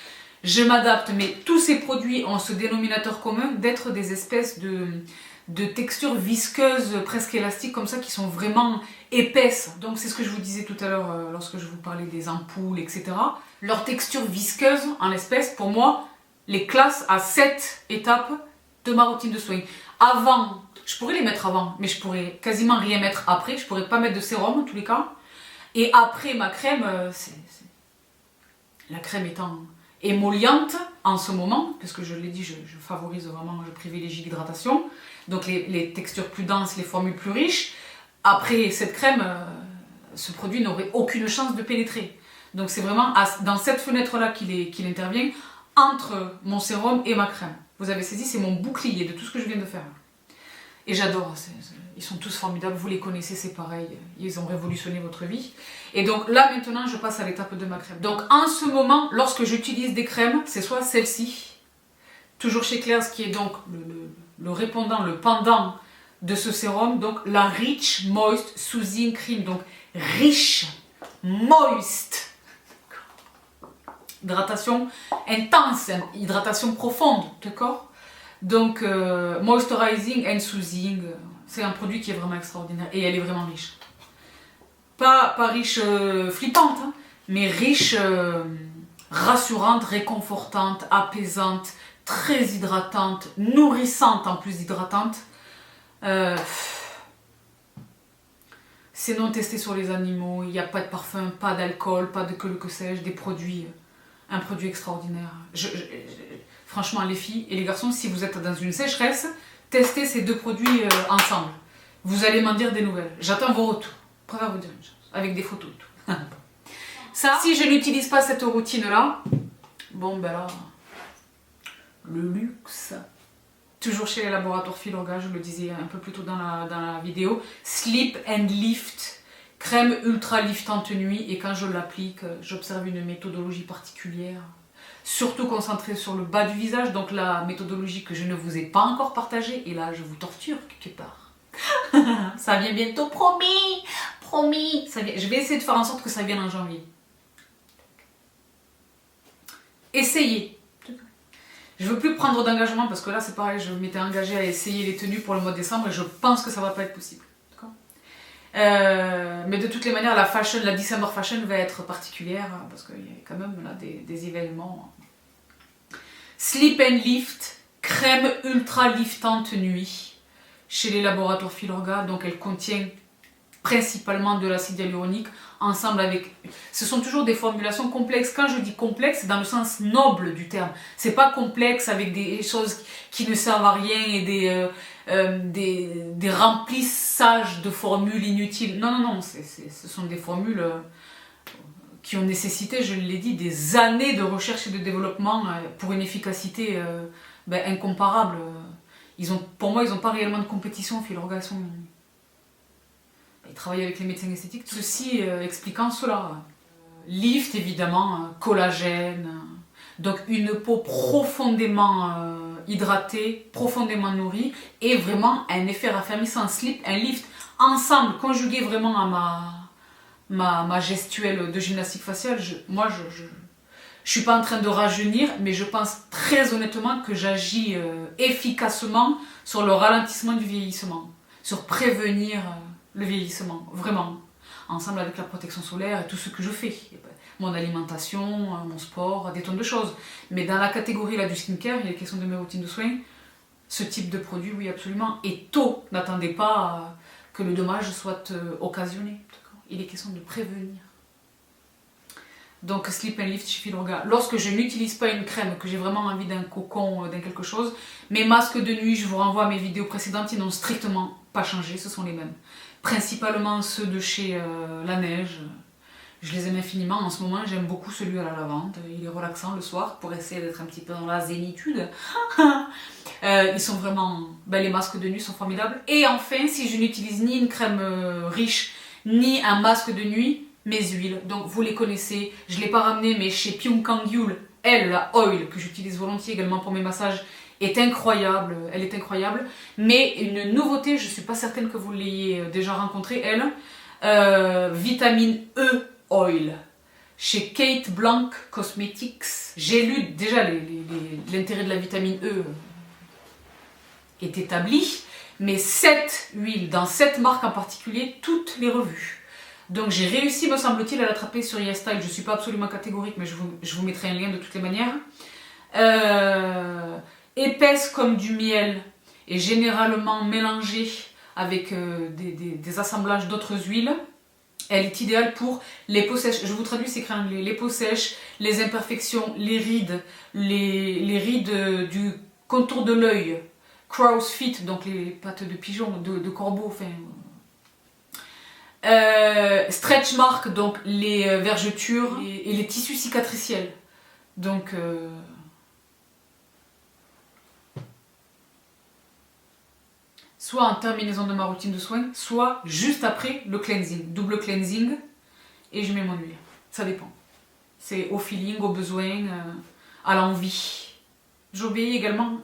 Je m'adapte, mais tous ces produits ont ce dénominateur commun d'être des espèces de textures visqueuses, presque élastiques, comme ça, qui sont vraiment épaisses. Donc c'est ce que je vous disais tout à l'heure lorsque je vous parlais des ampoules, etc. Leur texture visqueuse, en l'espèce, pour moi, les classe à 7 étapes de ma routine de soins. Avant, je pourrais les mettre avant, mais je pourrais quasiment rien mettre après. Je pourrais pas mettre de sérum, en tous les cas. Et après, ma crème, la crème étant émolliente en ce moment, parce que je l'ai dit, je favorise vraiment, je privilégie l'hydratation, donc les textures plus denses, les formules plus riches. Après cette crème, ce produit n'aurait aucune chance de pénétrer. Donc c'est vraiment dans cette fenêtre-là qu'il intervient, entre mon sérum et ma crème. Vous avez saisi, c'est mon bouclier de tout ce que je viens de faire. Et j'adore, ils sont tous formidables, vous les connaissez, c'est pareil, ils ont révolutionné votre vie. Et donc là maintenant je passe à l'étape de ma crème. Donc en ce moment, lorsque j'utilise des crèmes, c'est soit celle-ci, toujours chez Claire's, qui est donc le répondant, le pendant de ce sérum, donc la Rich Moist Soothing Cream, donc riche, moist, hydratation intense, hydratation profonde, d'accord? Donc, moisturizing and soothing, c'est un produit qui est vraiment extraordinaire et elle est vraiment riche. Pas riche flippante, hein, mais riche, rassurante, réconfortante, apaisante, très hydratante, nourrissante en plus hydratante. C'est non testé sur les animaux, il n'y a pas de parfum, pas d'alcool, pas de que sais-je, des produits, un produit extraordinaire. Franchement, les filles et les garçons, si vous êtes dans une sécheresse, testez ces deux produits ensemble. Vous allez m'en dire des nouvelles. J'attends vos retours. Je préfère vous dire une chose, avec des photos et tout. Ça, si je n'utilise pas cette routine-là, bon ben là, le luxe. Toujours chez les laboratoires Filorga, je le disais un peu plus tôt dans la vidéo, Sleep and Lift, crème ultra liftante nuit, et quand je l'applique, j'observe une méthodologie particulière, surtout concentrée sur le bas du visage, donc la méthodologie que je ne vous ai pas encore partagée, et là je vous torture quelque part. Ça vient bientôt, promis, promis. Ça vient. Je vais essayer de faire en sorte que ça vienne en janvier. Essayez. Je veux plus prendre d'engagement parce que là c'est pareil, je m'étais engagée à essayer les tenues pour le mois de décembre et je pense que ça va pas être possible. Mais de toutes les manières, la December Fashion va être particulière parce qu'il y a quand même là des événements. Sleep and Lift, crème ultra liftante nuit chez les laboratoires Filorga, donc elle contient principalement de l'acide hyaluronique ensemble avec... Ce sont toujours des formulations complexes. Quand je dis complexe, c'est dans le sens noble du terme. C'est pas complexe avec des choses qui ne servent à rien et des remplissages de formules inutiles. Non, non, non, ce sont des formules qui ont nécessité, je l'ai dit, des années de recherche et de développement pour une efficacité incomparable. Pour moi, ils n'ont pas réellement de compétition, Filorga. Ils travaillent avec les médecins esthétiques, ceci expliquant cela. Lift, évidemment, collagène, donc une peau profondément hydratée, profondément nourrie, et vraiment un effet raffermissant. Sleep, un lift, ensemble, conjugué vraiment à ma gestuelle de gymnastique faciale. Moi, je suis pas en train de rajeunir, mais je pense très honnêtement que j'agis efficacement sur le ralentissement du vieillissement, sur prévenir... le vieillissement, vraiment, ensemble avec la protection solaire et tout ce que je fais, mon alimentation, mon sport, des tonnes de choses. Mais dans la catégorie là, du skincare, il est question de mes routines de soins, ce type de produit, oui absolument, et tôt, n'attendez pas que le dommage soit occasionné, il est question de prévenir. Donc Sleep and Lift chez Filorga. Lorsque je n'utilise pas une crème, que j'ai vraiment envie d'un cocon, d'un quelque chose, mes masques de nuit, je vous renvoie à mes vidéos précédentes, ils n'ont strictement pas changé, ce sont les mêmes. Principalement ceux de chez La Neige, je les aime infiniment. En ce moment, j'aime beaucoup celui à la lavande, il est relaxant le soir pour essayer d'être un petit peu dans la zénitude. Ils sont vraiment... les masques de nuit sont formidables. Et enfin, si je n'utilise ni une crème riche, ni un masque de nuit, mes huiles, donc vous les connaissez, je ne l'ai pas ramené, mais chez Pyung Kang Yul, elle, la oil, que j'utilise volontiers également pour mes massages, est incroyable, elle est incroyable. Mais une nouveauté, je ne suis pas certaine que vous l'ayez déjà rencontrée, elle, vitamine E oil, chez Kate Blanc Cosmetics. J'ai lu déjà l'intérêt de la vitamine E est établi, mais cette huile, dans cette marque en particulier, toutes les revues. Donc j'ai réussi, me semble-t-il, à l'attraper sur YesStyle. Je ne suis pas absolument catégorique, mais je vous mettrai un lien de toutes les manières. Épaisse comme du miel et généralement mélangée avec des assemblages d'autres huiles. Elle est idéale pour les peaux sèches. Je vous traduis, c'est écrit en anglais. Les peaux sèches, les imperfections, les rides, les rides du contour de l'œil, crow's feet, donc les pattes de pigeon, de corbeau, enfin... stretch mark, donc les vergetures et les tissus cicatriciels. Donc soit en terminaison de ma routine de soins, soit juste après le cleansing, double cleansing, et je mets mon huile. Ça dépend. C'est au feeling, au besoin, à l'envie. J'obéis également,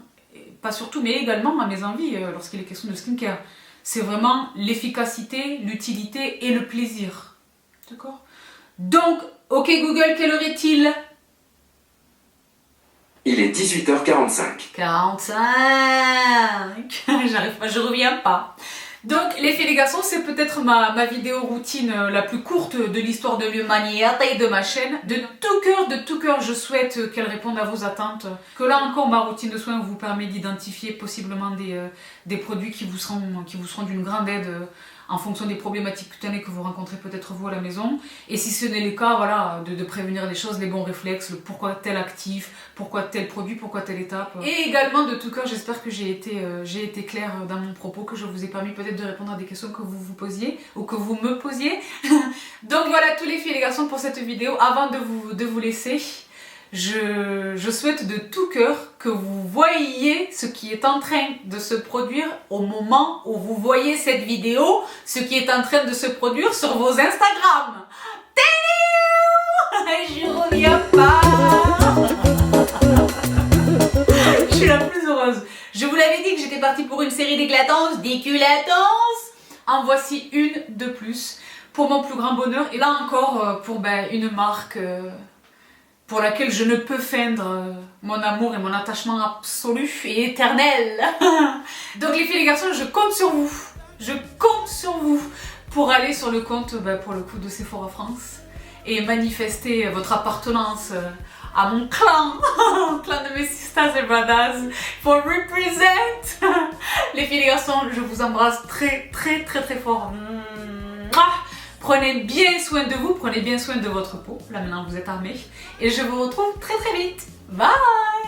pas surtout, mais également à mes envies lorsqu'il est question de skincare. C'est vraiment l'efficacité, l'utilité et le plaisir. D'accord? Donc, ok Google, quelle heure est-il? Il est 18h45. 45. J'arrive pas, je reviens pas. Donc les filles et les garçons, c'est peut-être ma vidéo routine la plus courte de l'histoire de l'humanité et de ma chaîne. De tout cœur, je souhaite qu'elle réponde à vos attentes. Que là encore, ma routine de soins vous permet d'identifier possiblement des produits qui vous seront d'une grande aide en fonction des problématiques cutanées que vous rencontrez peut-être vous à la maison. Et si ce n'est le cas, voilà, de prévenir les choses, les bons réflexes, le pourquoi tel actif, pourquoi tel produit, pourquoi telle étape. Et également de tout cœur, j'espère que j'ai été claire dans mon propos, que je vous ai permis peut-être de répondre à des questions que vous vous posiez ou que vous me posiez. Donc voilà tous les filles et les garçons pour cette vidéo. Avant de vous laisser, je souhaite de tout cœur que vous voyiez ce qui est en train de se produire au moment où vous voyez cette vidéo, ce qui est en train de se produire sur vos Instagram. Je reviens pas. Je suis la plus heureuse. Je vous l'avais dit que j'étais partie pour une série d'éclatances, En voici une de plus pour mon plus grand bonheur. Et là encore pour une marque pour laquelle je ne peux feindre mon amour et mon attachement absolu et éternel. Donc les filles et les garçons, je compte sur vous. Je compte sur vous pour aller sur le compte pour le coup de Sephora France et manifester votre appartenance à mon clan, clan de mes sisters et brothers, for represent. Les filles et les garçons, je vous embrasse très fort. Prenez bien soin de vous, prenez bien soin de votre peau. Là maintenant vous êtes armés. Et je vous retrouve très vite. Bye!